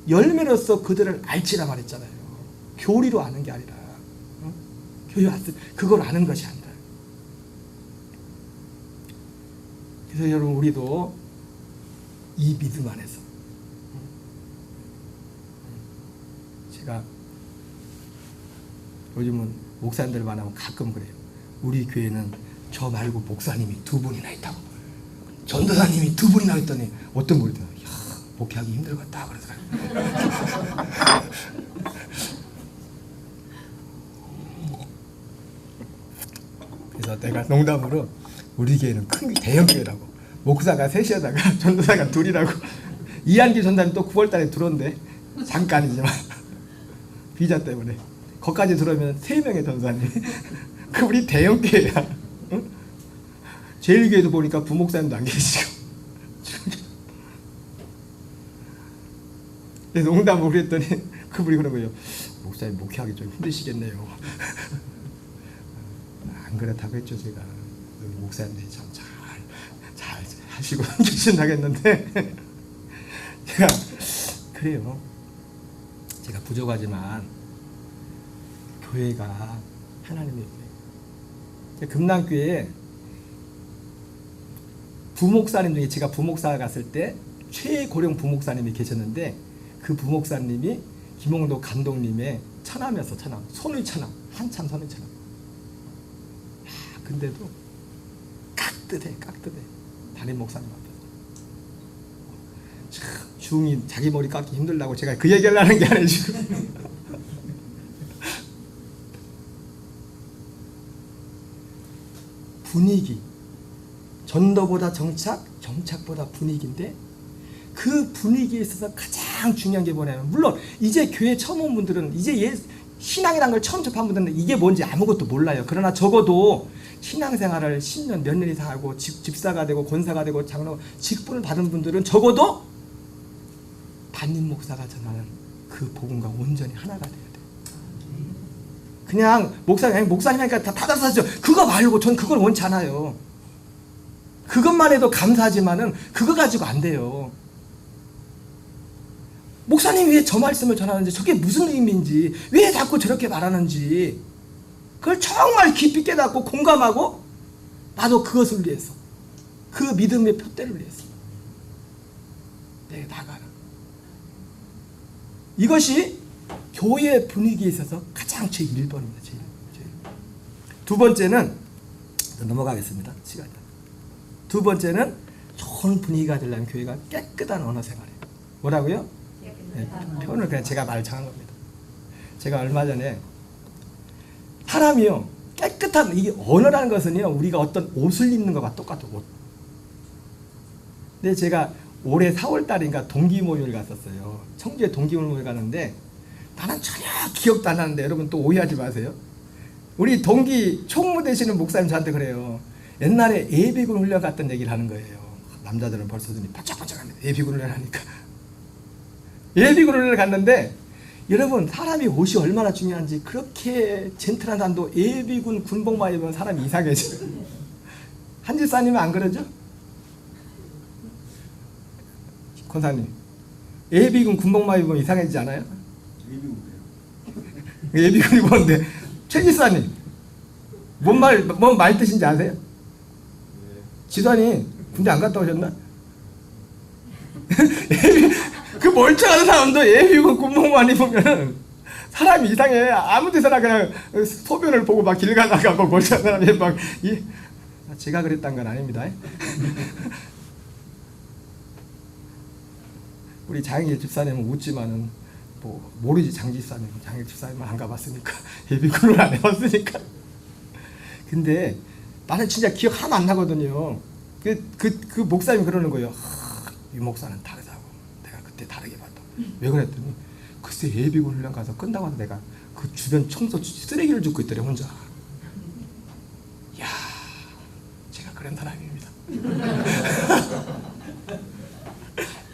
A: 열매로서 그들을 알지라 말했잖아요. 교리로 아는 게 아니라 교리 그걸 아는 것이 아니라. 그래서 여러분 우리도 이 믿음 안에서 제가 요즘은 목사님들 만나면 가끔 그래요. 우리 교회는 저 말고 목사님이 2분이나 있다고. 전도사님이 2분이나 있더니 어떤 분이 야 목회하기 힘들겠다 그러더라고요. 그래서 내가 농담으로 우리 교회는 큰 대형 교회라고. 목사가 3이다가 전도사가 2이라고. 이한기 전사님 또 9월달에 들어온대. 잠깐이지만 비자 때문에 거기까지 들어오면 3명의 전사님. 그 우리 대형교회야. 응? 제일교회도 보니까 부목사님도 안 계시고. 농담을 그랬더니 그분이 그런 거예요. 목사님 목회하기 좀 힘드시겠네요. 안 그렇다고 했죠 제가. 목사님들이 참 잘 하시고 계신다겠는데 제가 그래요. 제가 부족하지만 교회가 하나님의 교회. 금남교회에 부목사님 중에 제가 부목사 갔을 때 최고령 부목사님이 계셨는데 그 부목사님이 김홍도 감독님의 처남이었어. 처남. 손의 처남. 한참 손의 처남. 근데도 깍듯해. 담임 목사님 앞에서. 중이 자기 머리 깎기 힘들다고 제가 그 얘기를 하는 게 아니에요 지금. 분위기. 전도보다 정착보다 분위기인데 그 분위기에 있어서 가장 중요한 게 뭐냐면 물론 이제 교회 처음 온 분들은 이제 신앙이란 걸 처음 접한 분들은 이게 뭔지 아무것도 몰라요. 그러나 적어도 신앙생활을 10년 몇 년 이상 하고 집사가 되고 권사가 되고 장로 직분을 받은 분들은 적어도 담임 목사가 전하는 그 복음과 온전히 하나가 돼야 돼요. 그냥 목사님 하니까 다 받아서 그거 말고 전 그걸 원치 않아요. 그것만 해도 감사하지만은 그거 가지고 안 돼요. 목사님이 왜 저 말씀을 전하는지 저게 무슨 의미인지 왜 자꾸 저렇게 말하는지 그걸 정말 깊이 깨닫고 공감하고 나도 그것을 위해서 그 믿음의 표대를 위해서 내가 나가라. 이것이 교회 분위기에 있어서 가장 제1번입니다. 제일. 두 번째는 넘어가겠습니다. 시간이. 두 번째는 좋은 분위기가 되려면 교회가 깨끗한 언어 생활이에요. 뭐라고요? 네, 표현을 그냥 제가 말 정한 겁니다. 제가 얼마 전에 사람이요 깨끗한 이게 언어라는 것은요 우리가 어떤 옷을 입는 것과 똑같아요. 옷. 근데 제가 올해 4월 달인가 동기모임을 갔었어요. 청주에 동기모임을 가는데 나는 전혀 기억도 안 나는데 여러분 또 오해하지 마세요. 우리 동기 총무 되시는 목사님 저한테 그래요. 옛날에 예비군 훈련 갔던 얘기를 하는 거예요. 남자들은 벌써 눈이 반짝반짝합니다. 예비군 훈련 하니까. 예비군 훈련을 갔는데 여러분 사람이 옷이 얼마나 중요한지 그렇게 젠틀한 사람도 예비군 군복만 입으면 사람이 이상해져요. 한집사님은 안 그러죠? 권사님 예비군 군복만 입으면 이상해지지 않아요? 예비군 입었는데 최 집사님 뭔 말 뜻인지 아세요? 지도님 군대 안 갔다 오셨나? 그 멀쩡한 사람도 예비군 군복만 입으면 사람이 이상해. 아무 데서나 그냥 소변을 보고 막 길 가다가 뭐 멀쩡한 사람이 막 제가 그랬단 건 아닙니다. 우리 장일 집사님은 웃지만은 뭐 모르지. 장일 집사님은 안 가봤으니까 예비군을 안 해봤으니까. 근데 나는 진짜 기억 하나도 안 나거든요. 그 목사님이 그러는 거예요. 이 목사는 다르다고. 내가 그때 다르게 봤다. 왜 그랬더니 글쎄 예비군 훈련 가서 끝나고 나서 내가 그 주변 청소 쓰레기를 줍고 있더래 혼자. 이야 제가 그런 사람입니다.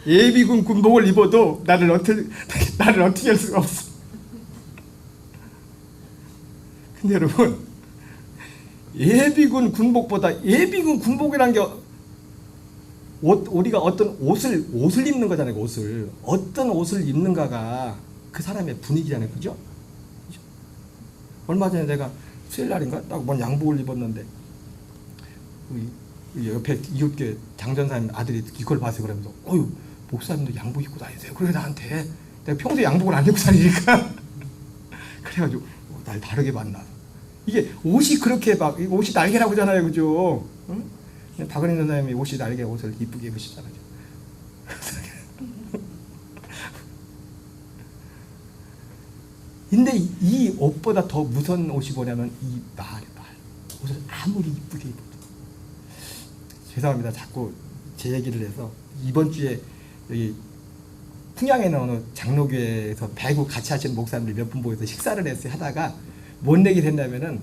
A: 예비군 군복을 입어도 나를 어떻게 할 수가 없어. 근데 여러분 예비군 군복보다 예비군 군복이란 게 우리가 어떤 옷을 입는 거잖아요. 어떤 옷을 입는가가 그 사람의 분위기잖아요. 그죠? 얼마 전에 내가 수요일 날인가 딱 뭔 양복을 입었는데 옆에 이웃교회 장전사님 아들이 이걸 봐서 그러면서 어휴 목사님도 양복 입고 다니세요. 그래 나한테 내가 평소에 양복을 안 입고 다니니까 그래가지고 날 다르게 봤나. 이게 옷이 그렇게 막 옷이 날개라고 하잖아요. 그죠? 응? 박은희 선생님이 옷이 날개 옷을 이쁘게 입으시잖아요. 근데 이 옷보다 더 무서운 옷이 뭐냐면 이 말. 옷을 아무리 이쁘게 입어도. 죄송합니다. 자꾸 제 얘기를 해서 이번 주에 여기 풍양에 어느 장로교회에서 배구 같이 하시는 목사님들 몇 분 모여서 식사를 했어요. 하다가 뭔 얘기를 했냐면은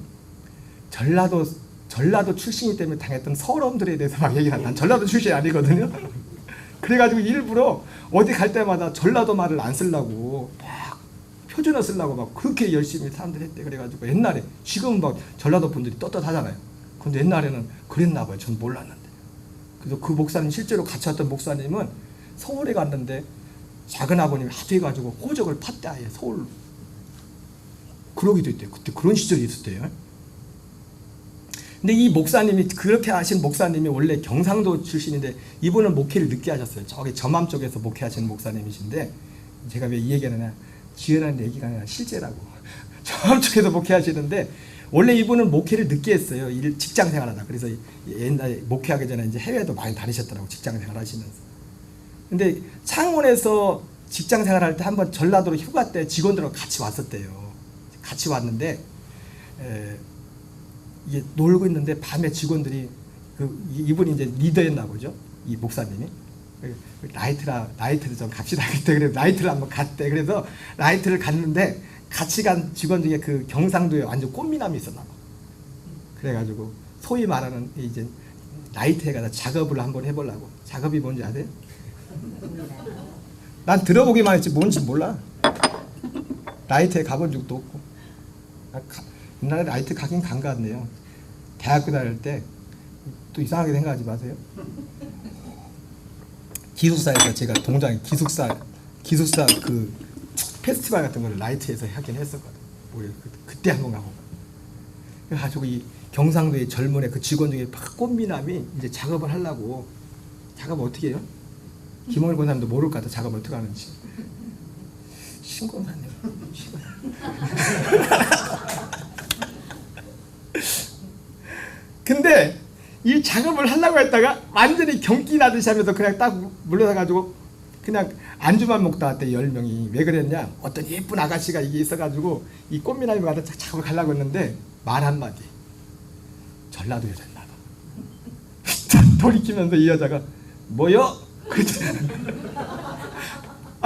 A: 전라도 출신이기 때문에 당했던 서러움들에 대해서 막 얘기를 한다. 난 전라도 출신이 아니거든요. 그래가지고 일부러 어디 갈 때마다 전라도 말을 안 쓰려고 막 표준어 쓰려고 막 그렇게 열심히 사람들이 했대. 그래가지고 옛날에, 지금은 막 전라도 분들이 떳떳하잖아요. 근데 옛날에는 그랬나 봐요. 전 몰랐는데. 그래서 그 목사님, 실제로 같이 왔던 목사님은 서울에 갔는데 작은 아버님이 하도 해가지고 호적을 팠대. 아예 서울로. 그러기도 했대요. 그때 그런 시절이 있었대요. 근데 이 목사님이, 그렇게 하신 목사님이 원래 경상도 출신인데 이분은 목회를 늦게 하셨어요. 저기 저맘 쪽에서 목회하시는 목사님이신데, 제가 왜 이 얘기하느냐, 지어낸 얘기가 아니라 실제라고. 저맘 쪽에서 목회하시는데 원래 이분은 목회를 늦게 했어요. 직장 생활하다. 그래서 옛날에 목회하기 전에 이제 해외도 많이 다니셨더라고, 직장 생활하시면서. 근데 창원에서 직장 생활할 때 한번 전라도로 휴가 때 직원들하고 같이 왔었대요. 같이 왔는데 이게 놀고 있는데 밤에 직원들이, 이분이 이제 리더였나 보죠, 이 목사님이. 나이트를 좀 갑시다 그때. 그래서 나이트를 한번 갔대. 그래서 나이트를 갔는데 같이 간 직원 중에 그 경상도에 완전 꽃미남이 있었나 봐. 그래가지고 소위 말하는 이제 나이트에 가서 작업을 한번 해보려고. 작업이 뭔지 아세요? 난 들어보기만 했지 뭔지 몰라. 나이트에 가본 적도 없고. 옛날에 나이트 가긴 간 것 같네요. 대학교 다닐 때 또 이상하게 생각하지 마세요. 기숙사에서 제가 동장이 기숙사 그 페스티벌 같은 걸 나이트에서 하긴 했었거든. 그때 한번 가고. 그래가지고 이 경상도의 젊은 애 그 직원 중에 꽃미남이 이제 작업을 하려고. 작업 어떻게 해요? 김원일 권사님도 모를 것 같아. 작업 어떻게 하는지. 신권사님. 근데 이 작업을 하려고 했다가 완전히 경기 나듯이 하면서 그냥 딱 물러서가지고 그냥 안주만 먹다 왔대. 10명이. 왜 그랬냐, 어떤 예쁜 아가씨가 이게 있어가지고 이 꽃미남이 가서 작업을 하려고 했는데 말 한마디. 전라도 여자였나 봐. 돌이키면서 이 여자가 뭐요?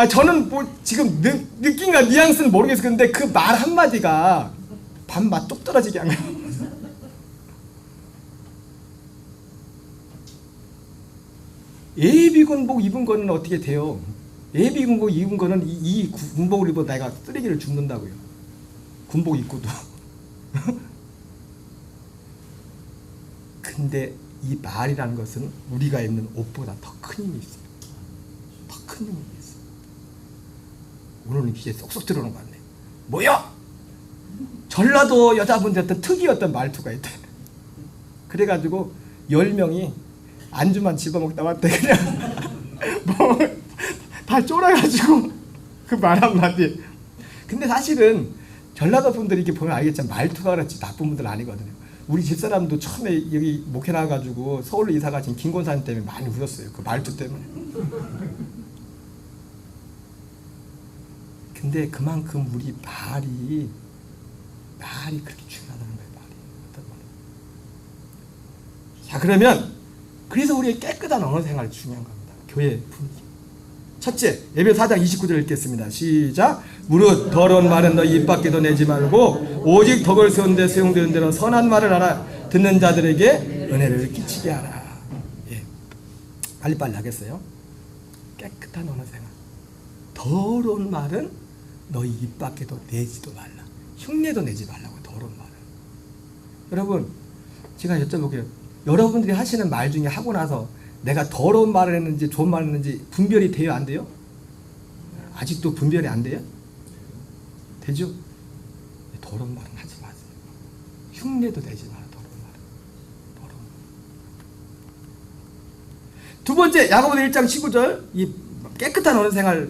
A: 저는 뭐 지금 느낌과 뉘앙스는 모르겠어. 근데 그 말 한마디가 밥맛 뚝 떨어지게 한 거야. 예비군복 입은 거는 어떻게 돼요? 예비군복 입은 거는 이 군복을 입어 내가 쓰레기를 줍는다고요. 군복 입고도. 근데 이 말이라는 것은 우리가 입는 옷보다 더 큰 힘이 있어요. 더 큰 힘이 있어요. 오늘은 귀에 쏙쏙 들어오는 것 같네. 뭐야? 전라도 여자분들 어떤 특이했던 말투가 있대. 그래가지고 10명이 안주만 집어먹다 왔대. 그냥 뭐 다 쫄아가지고 그 말 한마디. 근데 사실은 전라도 분들이 이렇게 보면 알겠지만 말투가 그렇지 나쁜 분들 아니거든요. 우리 집사람도 처음에 여기 목회 나와가지고 서울로 이사 가신 김권사님 때문에 많이 울었어요. 그 말투 때문에. 근데 그만큼 우리 말이 그렇게 중요하다는 거예요. 말이. 어떤 말이. 자, 그러면 그래서 우리의 깨끗한 언어 생활이 중요한 겁니다. 교회 분위기. 첫째, 예배 4장 29절 읽겠습니다. 시작. 무릇 더러운 말은 너 입 밖에도 내지 말고 오직 덕을 세운 데 사용되는 대로 선한 말을 알아 듣는 자들에게 은혜를 끼치게 하라. 예. 빨리빨리 하겠어요. 깨끗한 언어 생활. 더러운 말은 너희 입 밖에도 내지도 말라. 흉내도 내지 말라고. 더러운 말은. 여러분, 제가 여쭤볼게요. 여러분들이 하시는 말 중에 하고 나서 내가 더러운 말을 했는지 좋은 말을 했는지 분별이 돼요? 안 돼요? 아직도 분별이 안 돼요? 되죠? 더러운 말은 하지 마세요. 흉내도 내지 마라. 더러운 말은. 더러운 말. 두 번째, 야고보 1장 19절. 이 깨끗한 언어 생활,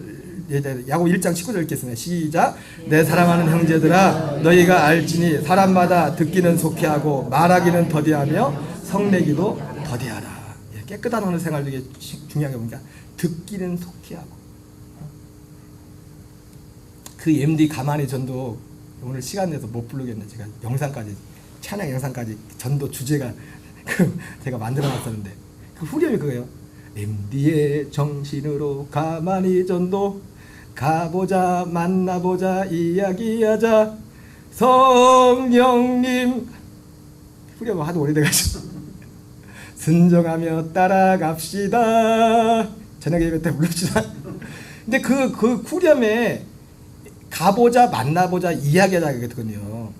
A: 야고보 1장 19절 읽겠습니다. 시작. 내 사랑하는 형제들아, 너희가 알지니 사람마다 듣기는 속히 하고 말하기는 더디하며 성내기도 더디하라. 예, 깨끗한 언어 생활 중에 중요한 게 뭔가 듣기는 속히 하고. 그 MD 가만히 전도 오늘 시간 내서 못 부르겠네. 제가 영상까지, 찬양 영상까지 전도 주제가 제가 만들어 놨었는데 그 후렴이 그거예요. MD의 정신으로 가만히 전도 가보자 만나보자 이야기하자 성령님 후렴은 하도 오래돼가지고 순종하며 따라갑시다 저녁에 예배 때 부릅시다. 근데 그 후렴에 가보자 만나보자 이야기하자 그랬거든요.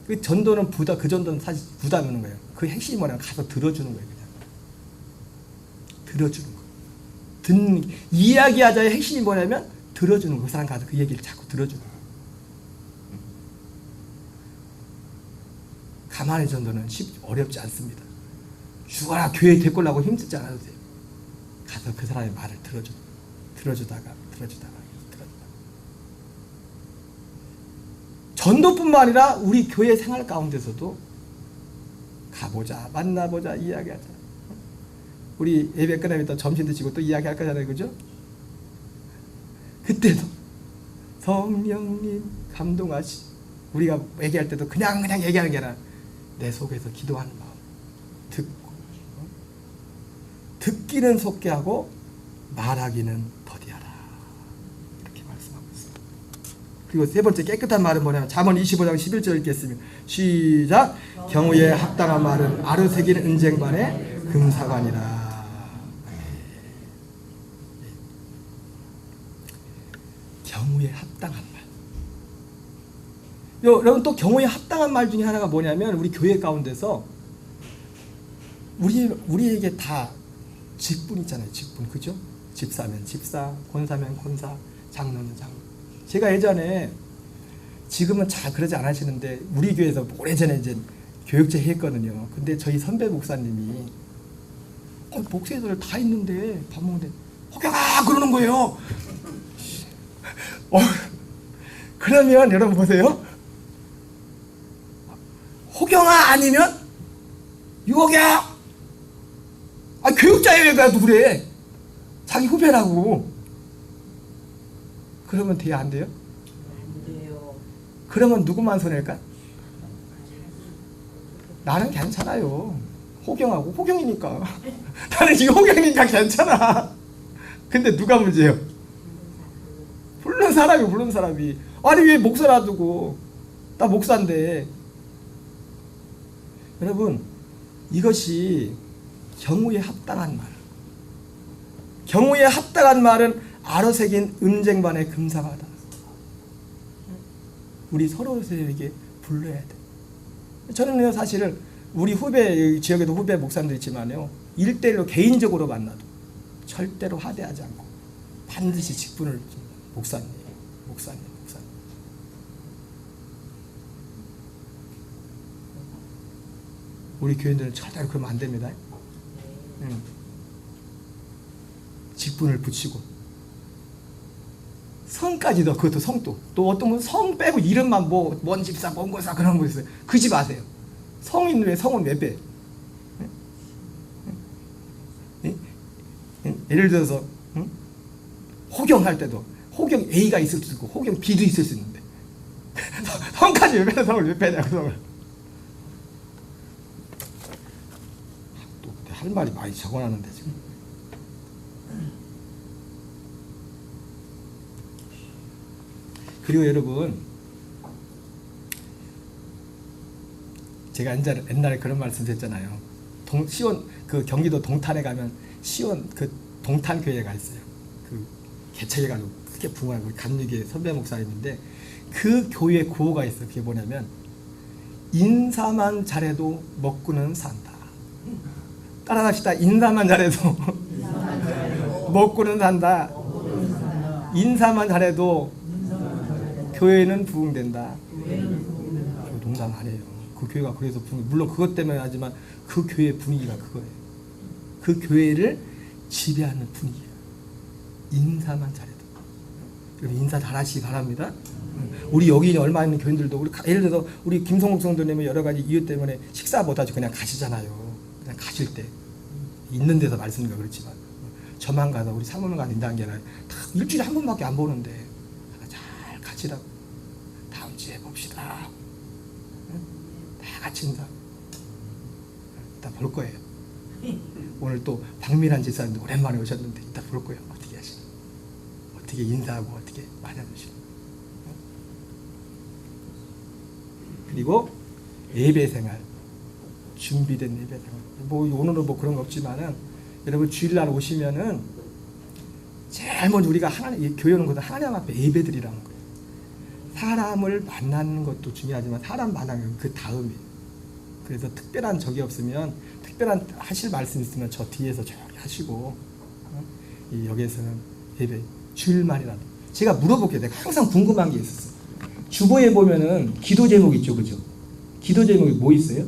A: 그 전도는 그 전도는 사실 부담이는 거예요. 그 핵심이 뭐냐면 가서 들어주는 거예요. 그냥 들어주는 거. 이야기하자의 핵심이 뭐냐면 들어주는 거. 그 사람 가서 그 얘기를 자꾸 들어주는 거. 가만히 전도는 어렵지 않습니다. 죽어라 교회 데리고 힘쓰지 않아도 돼요. 가서 그 사람의 말을 들어주다가 전도뿐만 아니라 우리 교회 생활 가운데서도 가보자 만나보자 이야기하자. 우리 예배 끝나면 또 점심 드시고 또 이야기할 거잖아요. 그죠? 그때도 성령님 감동하시 우리가 얘기할 때도 그냥 얘기하는 게 아니라 내 속에서 기도하는 마음 듣기는 속게 하고 말하기는 더디하라 이렇게 말씀하고 있습니다. 그리고 세 번째 깨끗한 말은 뭐냐면 잠언 25장 11절 읽겠습니다. 시작. 경우에 합당한 말은 아르새긴 은쟁반의 금사관이라. 경우에 합당한 말. 여러분 또 경우에 합당한 말 중에 하나가 뭐냐면 우리 교회 가운데서 우리에게 다 직분 있잖아요. 직분 그죠? 집사면 집사, 권사면 권사, 장로는 장로. 제가 예전에 지금은 잘 그러지 않으시는데 우리 교회에서 오래전에 이제 교육제 했거든요. 근데 저희 선배 목사님이 목사들 다 있는데 밥 먹는데 혹여가 그러는 거예요. 그러면 여러분 보세요. 호경아 아니면 유호경. 교육자예요. 얘가 그래. 자기 후배라고. 그러면 돼요? 안 돼요?
B: 안 돼요.
A: 그러면 누구만 손해일까? 나는 괜찮아요. 호경하고 호경이니까. 나는 지금 호경이니까 괜찮아. 근데 누가 문제예요? 부른 사람이. 아니 왜 목사 놔두고 나 목사인데. 여러분 이것이 경우에 합당한 말. 경우에 합당한 말은 아로새긴 은쟁반의 금사가다. 우리 서로에게 불러야 돼. 저는 사실은 우리 후배 지역에도 후배 목사님도 있지만요. 1대1로 개인적으로 만나도 절대로 하대하지 않고 반드시 직분을 목사님. 우리 교인들은 절대로 그러면 안 됩니다. 직분을 붙이고 성까지도 그것도 성도 또 어떤 분은 성 빼고 이름만 뭔 집사 뭔 거사 그런 거 있어요. 그지 마세요. 성인 왜 성은 왜 빼? 예를 들어서 호경할 때도 호경 A가 있을 수 있고 호경 B도 있을 수 있는데 성까지 왜 빼냐 성을 왜 빼냐고 성을. 또 할 말이 많이 적어놨는데 지금. 그리고 여러분 제가 옛날에 그런 말씀 드렸잖아요. 시원 그 경기도 동탄에 가면 시원 그 동탄 교회가 있어요. 그 개척해가지고 크게 부흥하고 감리교회 선배 목사님인데 그 교회 구호가 있어요. 그게 뭐냐면 인사만 잘해도 먹고는 산다. 따라합시다. 인사만 잘해도 먹고는 산다. 인사만 잘해도 교회는 부흥된다. 농담 아니에요. 그 교회가 그래서 물론 그것 때문에 하지만 그 교회의 분위기가 그거예요. 그 교회를 지배하는 분위기예요. 인사만 잘해도. 여러분 인사 잘하시기 바랍니다. 우리 여기 얼마 있는 교인들도 우리 예를 들어서 우리 김성국 성도님은 여러 가지 이유 때문에 식사 못하죠. 그냥 가시잖아요. 그냥 가실 때 있는 데서 말씀드리면 그렇지만 저만 가서 우리 사모님 가서 인사한 게 아니라 다 일주일에 한 번밖에 안 보는데 잘 가시라고. 다음 주에 봅시다. 다 같이 인사. 다 볼 거예요. 오늘 또 박미란 지사님 오랜만에 오셨는데 이따 볼 거예요. 어떻게 하시나, 어떻게 인사하고 어떻게 맞아주시나. 그리고 예배 생활, 준비된 예배 생활. 뭐 오늘은 뭐 그런 거 없지만은 여러분 주일날 오시면은 제일 먼저 우리가 하나님 교회 오는 것은 하나님 앞에 예배드리라는 거예요. 사람을 만나는 것도 중요하지만 사람 만나는 그 다음이에요. 그래서 특별한 적이 없으면, 특별한 하실 말씀 있으면 저 뒤에서 조용히 하시고, 이 여기에서는 예배 주일만이라도. 제가 물어볼게요. 내가 항상 궁금한 게 있었어요. 주보에 보면은 기도 제목 있죠, 그죠? 기도 제목이 뭐 있어요?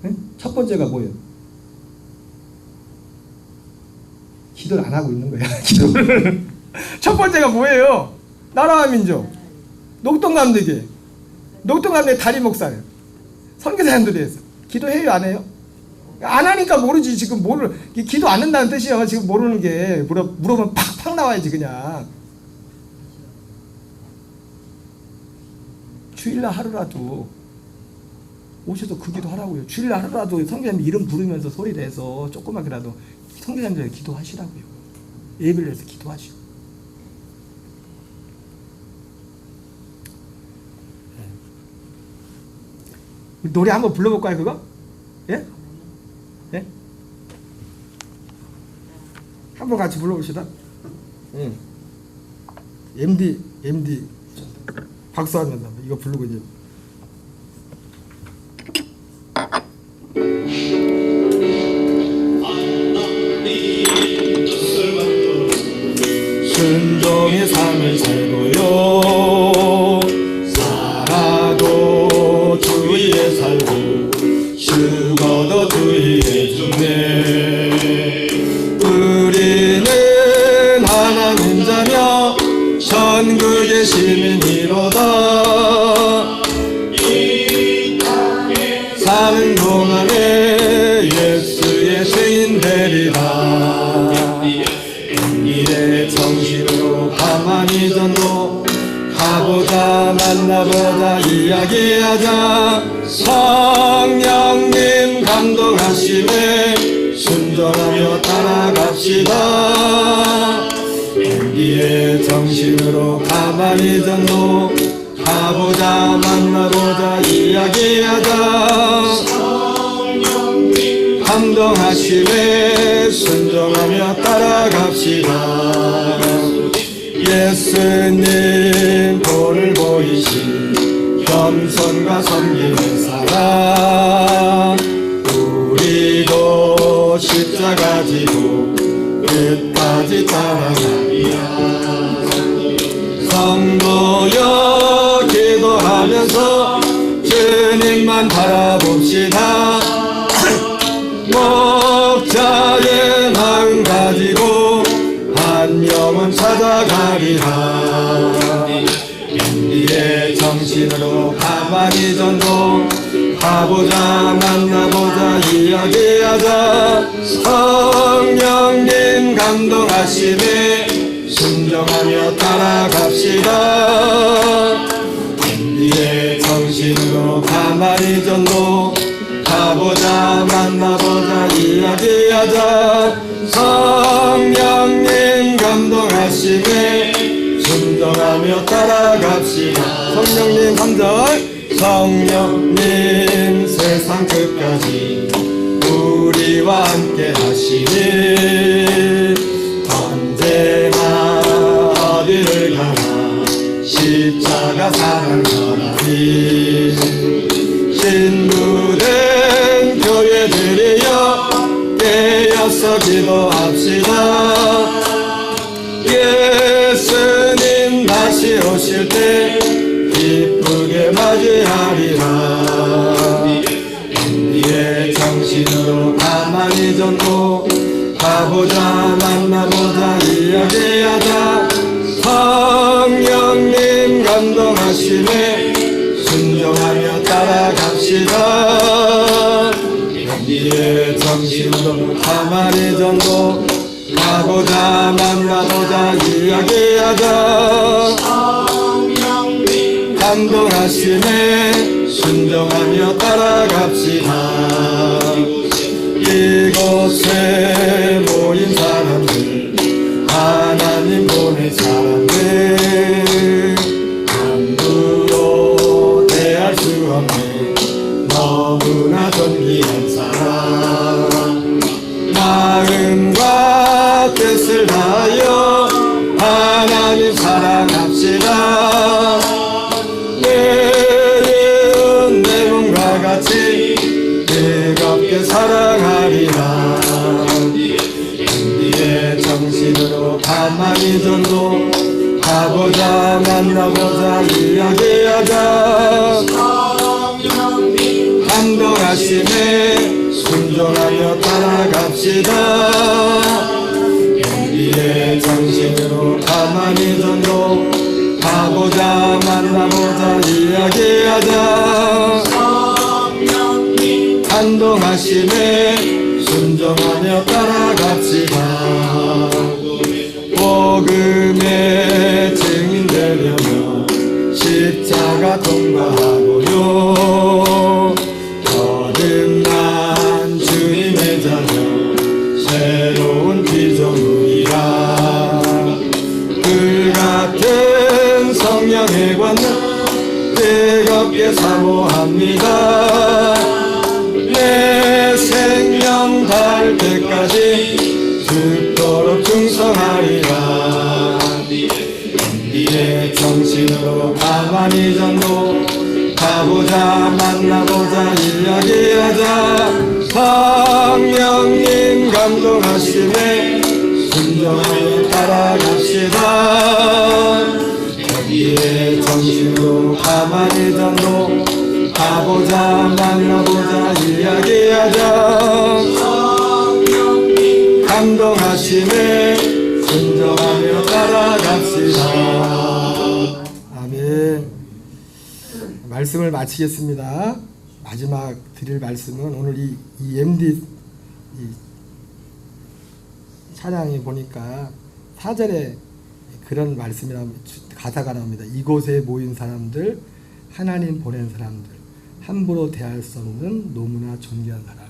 A: 네? 첫 번째가 뭐예요? 기도를 안 하고 있는 거예요. 기도를. 첫 번째가 뭐예요? 나라와 민족, 녹동감대교회, 녹동감대교회 다리 목사예요. 선교사님들이 해서 기도해요, 안 해요? 안 하니까 모르지. 지금 기도 안 한다는 뜻이에요. 지금 모르는 게. 물어보면 팍팍 나와야지 그냥. 주일날 하루라도 오셔서 그 기도 하라고요. 주일날 하루라도 선교사님 이름 부르면서 소리 내서 조그맣게라도 선교사님들 기도하시라고요. 예배를 해서 기도하시고. 노래 한번 불러볼까요, 그거? 예? 예? 한번 같이 불러봅시다. 예. MD 박수하면서 이거 부르고 이제. 순종의 삶을 살고요, 살아도 주위에 살고 죽어도 주위에 주네. 우리는 하나님 자녀 천국의 시민이로다. 이 땅에 사는 동안에 예수의 증인 되리라. 이의 정신으로 가만히 전도 가보자, 만나보자, 이야기하자. 성령님 감동하심에 순종하며 따라갑시다. 이의 정신으로 가만히 전도 가보자, 만나보자, 이야기하자. 성령님 감동하심에 순종하며 따라갑시다. 예수님 본을 보이신 겸손과 섬기는 사랑, 우리도 십자가 지고 끝까지 따라가리라. 성도여 기도하면서 주님만 바라봅시다. 목자의 마음 가지고 한 영혼 찾아가리라. 이의 정신으로 가만히 전도 가보자, 만나보자, 이야기하자. 성령님 감동하심에 순종하며 따라갑시다. 이의 정신으로 가만히 전도 가보자, 만나보자, 이야기하자. 성령님 감동하심에 순종하며 따라갑시다. 성령님 3절. 성령님 세상 끝까지 우리와 함께 하시니 언제나 어디를 가나 십자가 사랑 전하니. 신부된 교회들이여 깨어서 기도합시다. 예수님 다시 오실 때 기쁘게 맞이하리라. 이의 정신으로 가만히 전도 가보자, 만나보자, 이야기하자. 성령님 감동하심에 순종하며 따라갑시다. 이의 정신으로 가만히 전도 가보자, 만나보자, 이야기하자. 성령님 감동하심에 순종하며 따라갑시다. 이곳에 모인 사람들, 하나님 보낸 사람들, 함부로 대할 수 없는 너무나 존귀한 사람, 마음과 뜻을 다하여 하나님 사랑합시다. 내일은 내 몸과 같이 뜨겁게 사랑하리라. 우리의 정신으로 가만히 전도 가보자, 만나보자, 이야기하자. 감동하심에 순종하며 따라갑시다. 우리의 정신으로 가만히 전도 가보자, 만나보자, 이야기하자. 감동하심에 순종하며 따라갑시다. 복음의 증인 되려면 십자가 통과하고요. 거듭난 주님의 자녀, 새로운 피조물이라. 불같은 성령의 권능 뜨겁게 사모합니다. 내 생명 닿을 때까지 죽도록 충성하리라. 우리의 정신으로 가만히 전도 가보자, 만나보자, 이야기하자. 성령님 감동하심에 순종하며 따라갑시다. 우리의 정신으로 가만히 전도 가보자, 만나보자, 이야기하자. 감동하심에 순종하며 따라갑시다. 아멘. 말씀을 마치겠습니다. 마지막 드릴 말씀은 오늘 이 MD 찬양에 보니까 4절에 그런 말씀이 가사가 나옵니다. 이곳에 모인 사람들, 하나님 보낸 사람들, 함부로 대할 수 없는 너무나 존귀한 사람.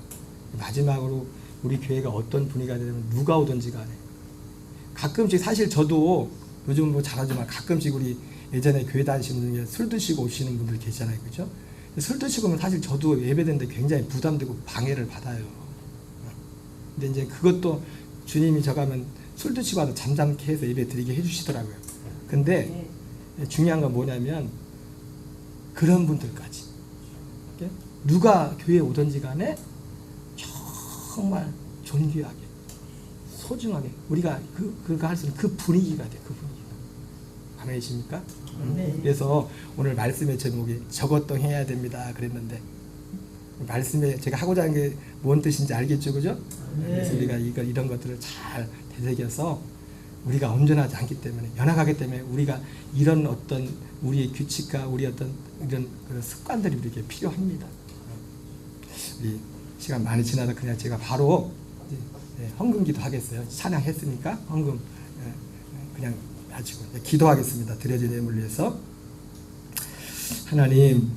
A: 마지막으로 우리 교회가 어떤 분위기가 되면 누가 오든지 간에 가끔씩, 사실 저도 요즘 뭐 잘하지만 가끔씩 우리 예전에 교회 다니시는 분 중에 술 드시고 오시는 분들 계시잖아요, 그죠? 술 드시고 오면 사실 저도 예배되는데 굉장히 부담되고 방해를 받아요. 근데 이제 그것도 주님이 저 가면 술 드시고 와도 잠잠케 해서 예배 드리게 해주시더라고요. 근데 중요한 건 뭐냐면 그런 분들까지 누가 교회에 오든지 간에 정말 존귀하게, 소중하게 우리가 그거 할 수 있는 그 분위기가 돼, 그 분위기가. 아멘이십니까? 그래서 오늘 말씀의 제목이 저것도 해야 됩니다 그랬는데, 말씀에 제가 하고자 하는 게 뭔 뜻인지 알겠죠, 그죠? 그래서 우리가 이런 것들을 잘 되새겨서 우리가 온전하지 않기 때문에, 연약하기 때문에 우리가 이런 어떤 우리의 규칙과 우리 어떤 이런 습관들이 우리에게 필요합니다. 우리 시간 많이 지나서 그냥 제가 바로 헌금기도 하겠어요. 찬양했으니까 헌금 그냥 마치고 기도하겠습니다. 드려진 예물을 위해서. 하나님,